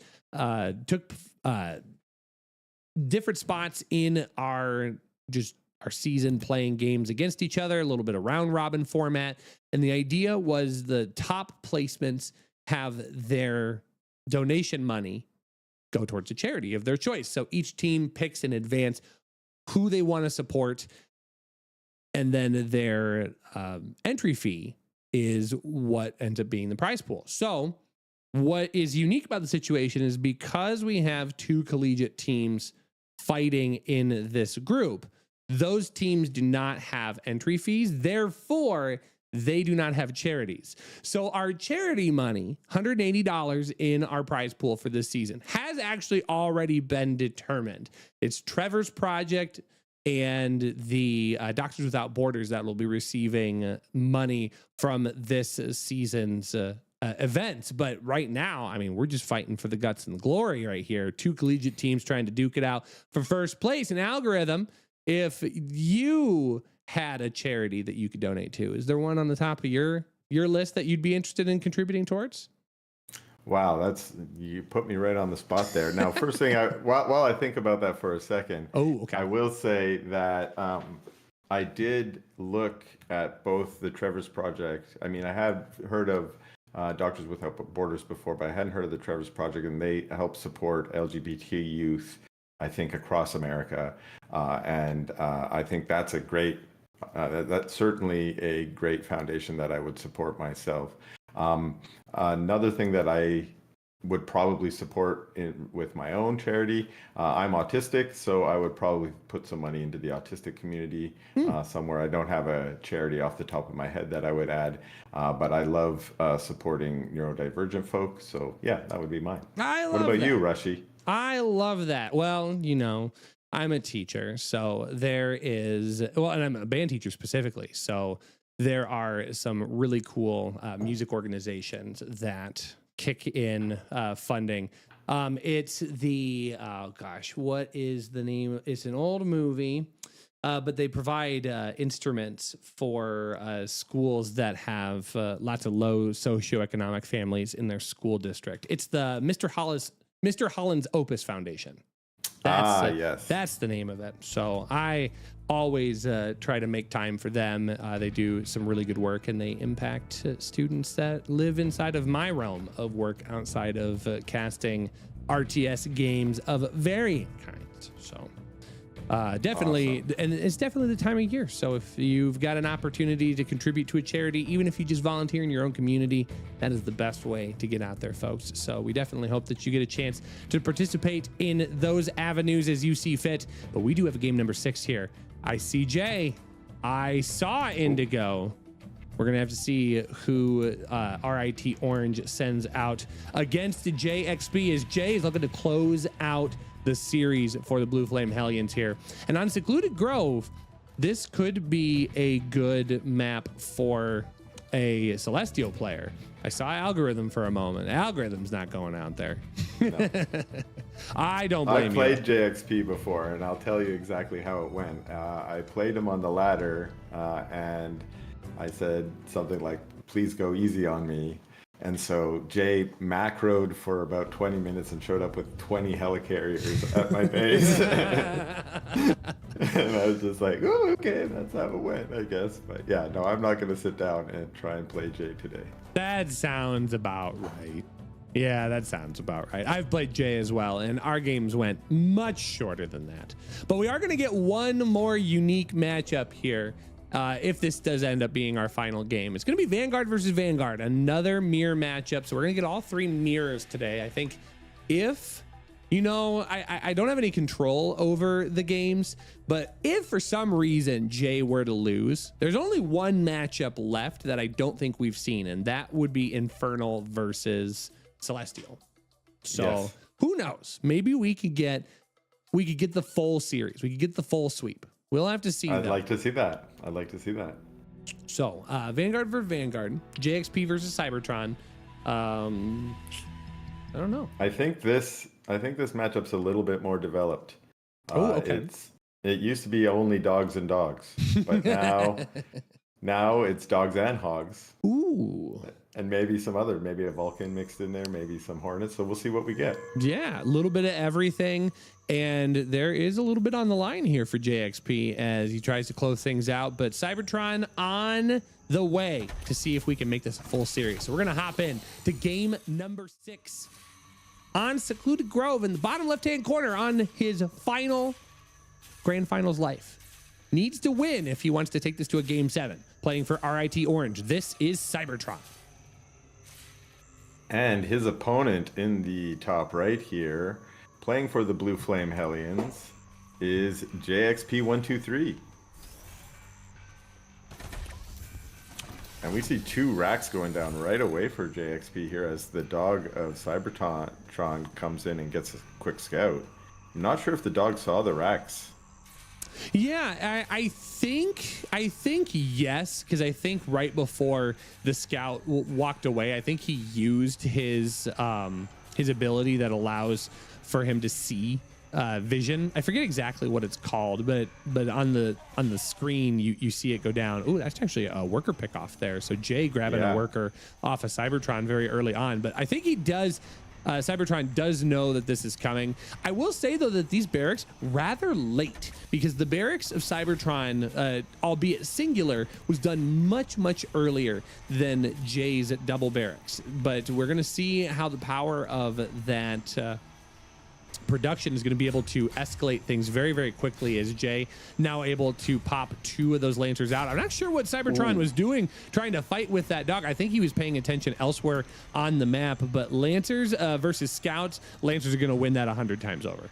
took different spots in our season, playing games against each other, a little bit of round robin format. And the idea was the top placements have their donation money go towards a charity of their choice. So each team picks in advance who they want to support, and then their entry fee is what ends up being the prize pool. So what is unique about the situation is because we have 2 collegiate teams fighting in this group, those teams do not have entry fees. Therefore, they do not have charities. So our charity money, $180 in our prize pool for this season, has actually already been determined. It's Trevor's project and the Doctors Without Borders that will be receiving money from this season's events. But right now, I mean, we're just fighting for the guts and the glory right here. 2 collegiate teams trying to duke it out for first place. An algorithm, if you had a charity that you could donate to, is there one on the top of your list that you'd be interested in contributing towards? Wow, you put me right on the spot there. Now, first thing, while I think about that for a second, I will say that I did look at both the Trevor's Project. I mean, I had heard of Doctors Without Borders before, but I hadn't heard of the Trevor's Project, and they help support LGBT youth, I think, across America. And I think that's a great, that's certainly a great foundation that I would support myself. Another thing that I would probably support with my own charity, I'm autistic, so I would probably put some money into the autistic community somewhere. I don't have a charity off the top of my head that I would add, but I love supporting neurodivergent folks. So yeah, that would be mine. What about you, Rushy? I love that. Well, you know, I'm a teacher, so there is, well, and I'm a band teacher specifically. So there are some really cool music organizations that kick in funding. It's the, oh gosh, what is the name? It's an old movie, but they provide instruments for schools that have lots of low socioeconomic families in their school district. It's the Mr. Holland's Opus Foundation. Yes. That's the name of it. So I always try to make time for them. They do some really good work, and they impact students that live inside of my realm of work outside of casting RTS games of varying kinds. So definitely, awesome. And it's definitely the time of year. So if you've got an opportunity to contribute to a charity, even if you just volunteer in your own community, that is the best way to get out there, folks. So we definitely hope that you get a chance to participate in those avenues as you see fit. But we do have a game number 6 here. I see Jay. I saw Indigo. We're going to have to see who RIT Orange sends out against JXP, as Jay is looking to close out the series for the Blue Flame Hellions here. And on Secluded Grove, this could be a good map for a Celestial player. I saw Algorithm for a moment. Algorithm's not going out there. No. I don't blame you. I played JXP before, and I'll tell you exactly how it went. I played him on the ladder, and I said something like, "Please go easy on me." And so Jay macroed for about 20 minutes and showed up with 20 helicarriers at my base. And I was just like, oh, okay, that's how it went, I guess. But yeah, no, I'm not going to sit down and try and play Jay today. That sounds about right. Yeah, that sounds about right. I've played Jay as well, and our games went much shorter than that. But we are going to get one more unique matchup here. If this does end up being our final game, it's going to be Vanguard versus Vanguard, another mirror matchup. So we're going to get all three mirrors today. I think if, you know, I don't have any control over the games, but if for some reason Jay were to lose, there's only one matchup left that I don't think we've seen, and that would be Infernal versus Celestial. So Yes. who knows? Maybe we could get the full series. We could get the full sweep. We'll have to see. I'd like to see that. I'd like to see that. So Vanguard versus Vanguard, JXP versus Cybertron. I don't know. I think this matchup's a little bit more developed. Oh, okay. It used to be only dogs and dogs, but now it's dogs and hogs. Ooh. And maybe a Vulcan mixed in there, maybe some Hornets. So we'll see what we get. Yeah, a little bit of everything. And there is a little bit on the line here for JXP as he tries to close things out. But Cybertron on the way to see if we can make this a full series. So we're going to hop in to game number 6 on Secluded Grove in the bottom left-hand corner on his final Grand Finals life. Needs to win if he wants to take this to a game 7. Playing for RIT Orange. This is Cybertron. And his opponent in the top right here, playing for the Blue Flame Hellions, is JXP123. And we see 2 racks going down right away for JXP here as the dog of Cybertron comes in and gets a quick scout. I'm not sure if the dog saw the racks. Yeah, I think yes, because I think right before the scout walked away, I think he used his ability that allows for him to see vision. I forget exactly what it's called, but on the screen you see it go down. Oh, that's actually a worker pick off there. So Jay grabbing a worker off of Cybertron very early on, but I think he does. Cybertron does know that this is coming. I will say, though, that these barracks rather late because the barracks of Cybertron, albeit singular, was done much, much earlier than Jay's double barracks. But we're going to see how the power of that production is going to be able to escalate things very, very quickly as Jay now able to pop 2 of those Lancers out. I'm not sure what Cybertron was doing trying to fight with that dog. I think he was paying attention elsewhere on the map, but Lancers versus Scouts, Lancers are going to win that 100 times over.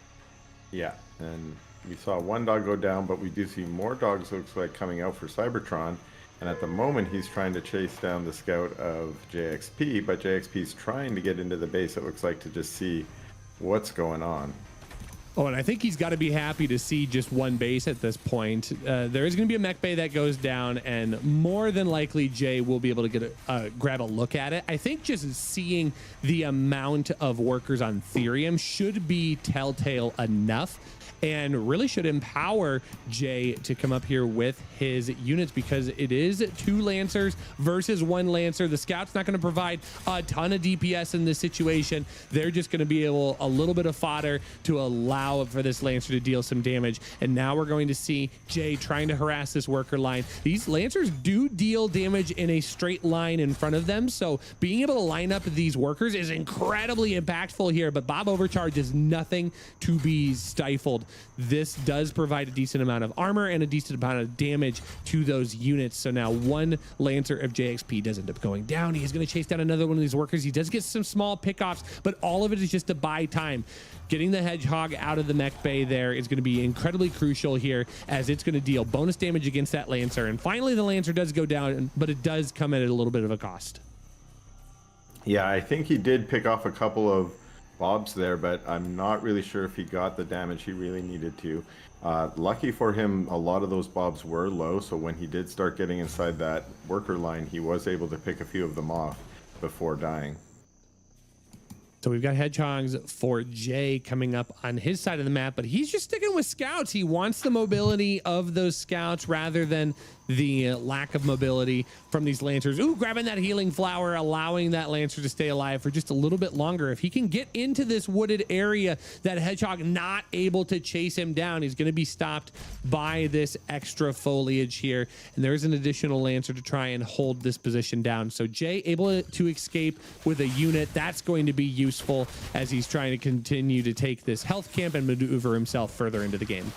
Yeah, and we saw 1 dog go down, but we do see more dogs, looks like, coming out for Cybertron. And at the moment, he's trying to chase down the scout of JXP, but JXP's trying to get into the base, it looks like, to just see what's going on. Oh, and I think he's got to be happy to see just 1 base at this point. There is going to be a mech bay that goes down, and more than likely Jay will be able to get grab a look at it. I think just seeing the amount of workers on Therium should be telltale enough and really should empower Jay to come up here with his units because it is 2 Lancers versus 1 Lancer. The Scout's not going to provide a ton of DPS in this situation. They're just going to be able a little bit of fodder to allow for this Lancer to deal some damage. And now we're going to see Jay trying to harass this worker line. These Lancers do deal damage in a straight line in front of them, so being able to line up these workers is incredibly impactful here, but Bob Overcharge is nothing to be stifled. This does provide a decent amount of armor and a decent amount of damage to those units. So now 1 Lancer of JXP does end up going down. He's going to chase down another one of these workers. He does get some small pickoffs, but all of it is just to buy time. Getting the Hedgehog out of the mech bay there is going to be incredibly crucial here as it's going to deal bonus damage against that Lancer. And finally, the Lancer does go down, but it does come at a little bit of a cost. Yeah, I think he did pick off a couple of Bobs there, but I'm not really sure if he got the damage he really needed to. Lucky for him, a lot of those Bobs were low, so when he did start getting inside that worker line, he was able to pick a few of them off before dying. So we've got Hedgehogs for Jay coming up on his side of the map, but he's just sticking with Scouts. He wants the mobility of those Scouts rather than the lack of mobility from these Lancers. Ooh, grabbing that healing flower, allowing that Lancer to stay alive for just a little bit longer. If he can get into this wooded area, that Hedgehog not able to chase him down, he's going to be stopped by this extra foliage here. And there's an additional Lancer to try and hold this position down. So Jay able to escape with a unit. That's going to be useful as he's trying to continue to take this health camp and maneuver himself further into the game.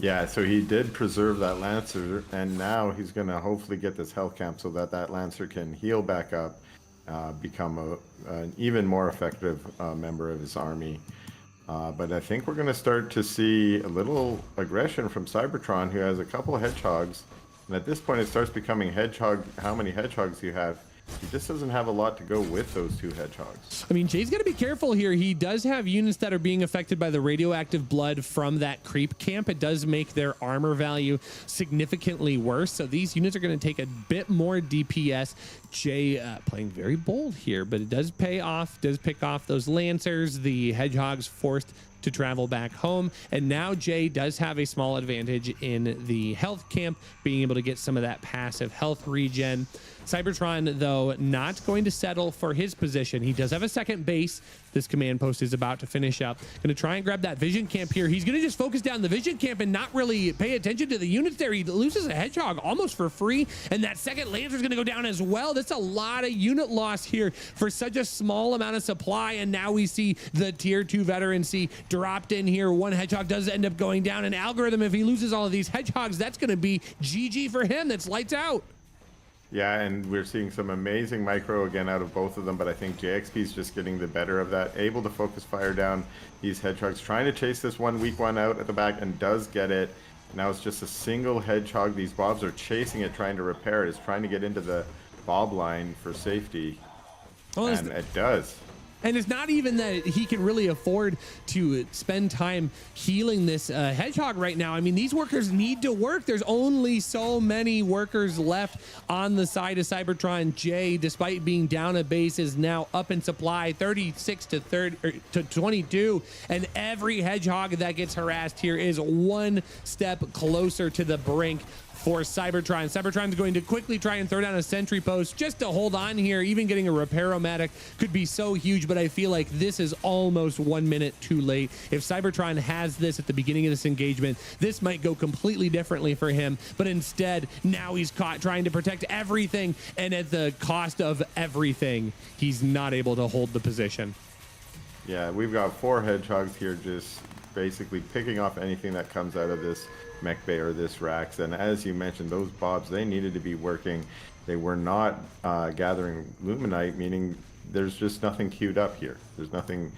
Yeah, so he did preserve that Lancer, and now he's going to hopefully get this health camp so that that Lancer can heal back up, become an even more effective member of his army. But I think we're going to start to see a little aggression from Cybertron, who has a couple of Hedgehogs. And at this point, it starts becoming Hedgehog, how many Hedgehogs you have. He just doesn't have a lot to go with those two Hedgehogs. I mean, Jay's got to be careful here. He does have units that are being affected by the radioactive blood from that creep camp. It does make their armor value significantly worse. So these units are going to take a bit more DPS. Jay playing very bold here, but it does pay off, does pick off those Lancers. The Hedgehogs forced to travel back home, and now Jay does have a small advantage in the health camp, being able to get some of that passive health regen. Cybertron, though, not going to settle for his position. He does have a second base. This command post is about to finish up. Going to try and grab that vision camp here. He's going to just focus down the vision camp and not really pay attention to the units there. He loses a Hedgehog almost for free, and that second Lancer is going to go down as well. That's a lot of unit loss here for such a small amount of supply, and now we see the tier 2 veterancy dropped in here. One Hedgehog does end up going down. An algorithm, if he loses all of these Hedgehogs, that's going to be GG for him. That's lights out. Yeah, and we're seeing some amazing micro again out of both of them, but I think JXP is just getting the better of that, able to focus fire down these Hedgehogs, trying to chase this one weak one out at the back, and does get it. Now it's just a single Hedgehog. These Bobs are chasing it, trying to repair it. It's trying to get into the Bob line for safety, and it does. And it's not even that he can really afford to spend time healing this Hedgehog right now. I mean, these workers need to work. There's only so many workers left on the side of Cybertron. Jay, despite being down a base, is now up in supply, 36 to 22. And every Hedgehog that gets harassed here is one step closer to the brink for Cybertron. Cybertron's going to quickly try and throw down a sentry post just to hold on here. Even getting a repair-o-matic could be so huge, but I feel like this is almost 1 minute too late. If Cybertron has this at the beginning of this engagement, this might go completely differently for him, but instead, now he's caught trying to protect everything, and at the cost of everything, he's not able to hold the position. Yeah, we've got 4 Hedgehogs here just basically picking off anything that comes out of this mech bay or this Rax. And as you mentioned, those Bobs, they needed to be working. They were not gathering Luminite, meaning there's just nothing queued up here. There's nothing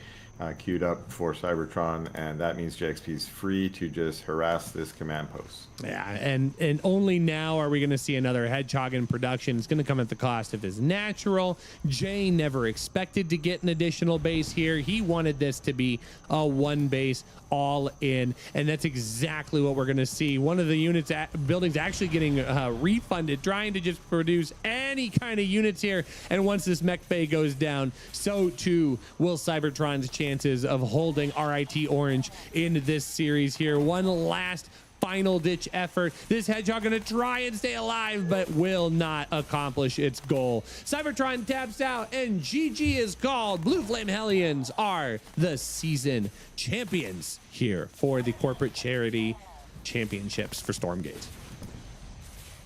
queued up for Cybertron, and that means JXP is free to just harass this command post. Yeah, and only now are we going to see another Hedgehog in production. It's going to come at the cost of his natural. Jay never expected to get an additional base here. He wanted this to be a one base all in, and that's exactly what we're going to see. One of the units buildings actually getting refunded, trying to just produce any kind of units here, and once this mech bay goes down, so too will Cybertron's chances of holding RIT Orange in this series here. One last final ditch effort. This Hedgehog gonna try and stay alive, but will not accomplish its goal. Cybertron taps out, and GG is called. Blue Flame Hellions are the season champions here for the corporate charity championships for Stormgate.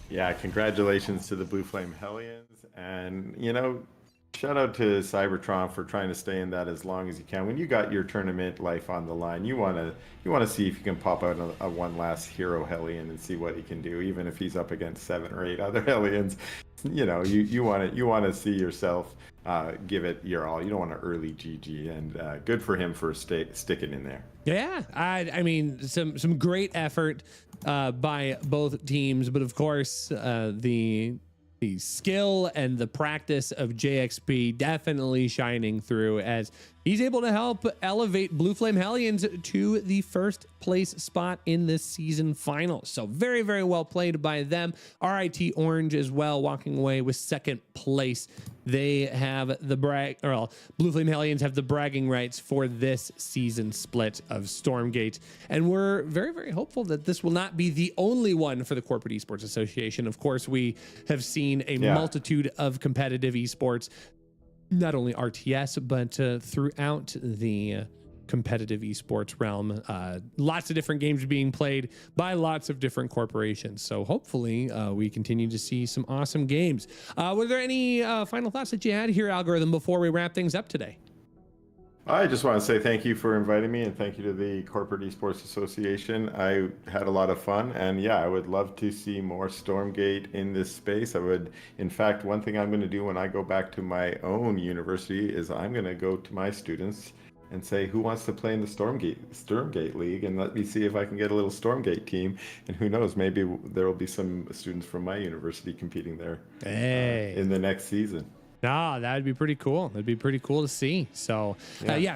Yeah, congratulations to the Blue Flame Hellions, and you know, shout out to Cybertron for trying to stay in that as long as you can. When you got your tournament life on the line, you want to see if you can pop out a one last hero Hellion and see what he can do, even if he's up against 7 or 8 other Hellions. You know, you want to see yourself give it your all. You don't want to early GG, and good for him for sticking in there. Yeah, I mean, some great effort by both teams, but of course the skill and the practice of JXP definitely shining through as He's able to help elevate Blue Flame Hellions to the first place spot in this season final. So very, very well played by them. RIT Orange as well, walking away with second place. They have the Blue Flame Hellions have the bragging rights for this season split of Stormgate. And we're very, very hopeful that this will not be the only one for the Corporate Esports Association. Of course, we have seen a multitude of competitive esports, not only RTS, but throughout the competitive esports realm. Lots of different games being played by lots of different corporations. So hopefully we continue to see some awesome games. Were there any final thoughts that you had here, Algorithm, before we wrap things up today? I just want to say thank you for inviting me, and thank you to the Corporate Esports Association. I had a lot of fun, and yeah, I would love to see more Stormgate in this space. I would, in fact, one thing I'm going to do when I go back to my own university is I'm going to go to my students and say, who wants to play in the Stormgate League, and let me see if I can get a little Stormgate team. And who knows, maybe there will be some students from my university competing there in the next season. No, that would be pretty cool. That'd be pretty cool to see. So,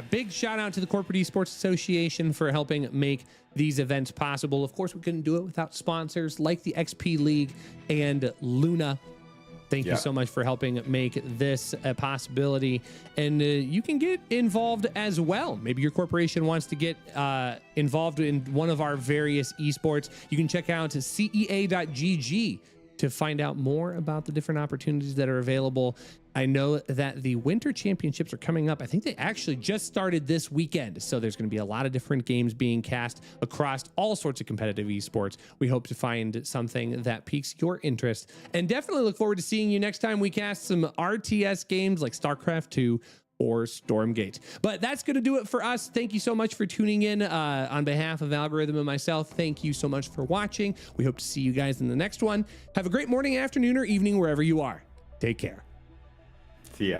big shout out to the Corporate Esports Association for helping make these events possible. Of course, we couldn't do it without sponsors like the XP League and Luna. Thank you so much for helping make this a possibility. And you can get involved as well. Maybe your corporation wants to get involved in one of our various esports. You can check out CEA.gg to find out more about the different opportunities that are available. I know that the Winter Championships are coming up. I think they actually just started this weekend. So there's going to be a lot of different games being cast across all sorts of competitive esports. We hope to find something that piques your interest, and definitely look forward to seeing you next time we cast some RTS games like StarCraft 2 or Stormgate. But that's going to do it for us. Thank you so much for tuning in. On behalf of Algorithm and myself, thank you so much for watching. We hope to see you guys in the next one. Have a great morning, afternoon, or evening, wherever you are. Take care. See ya.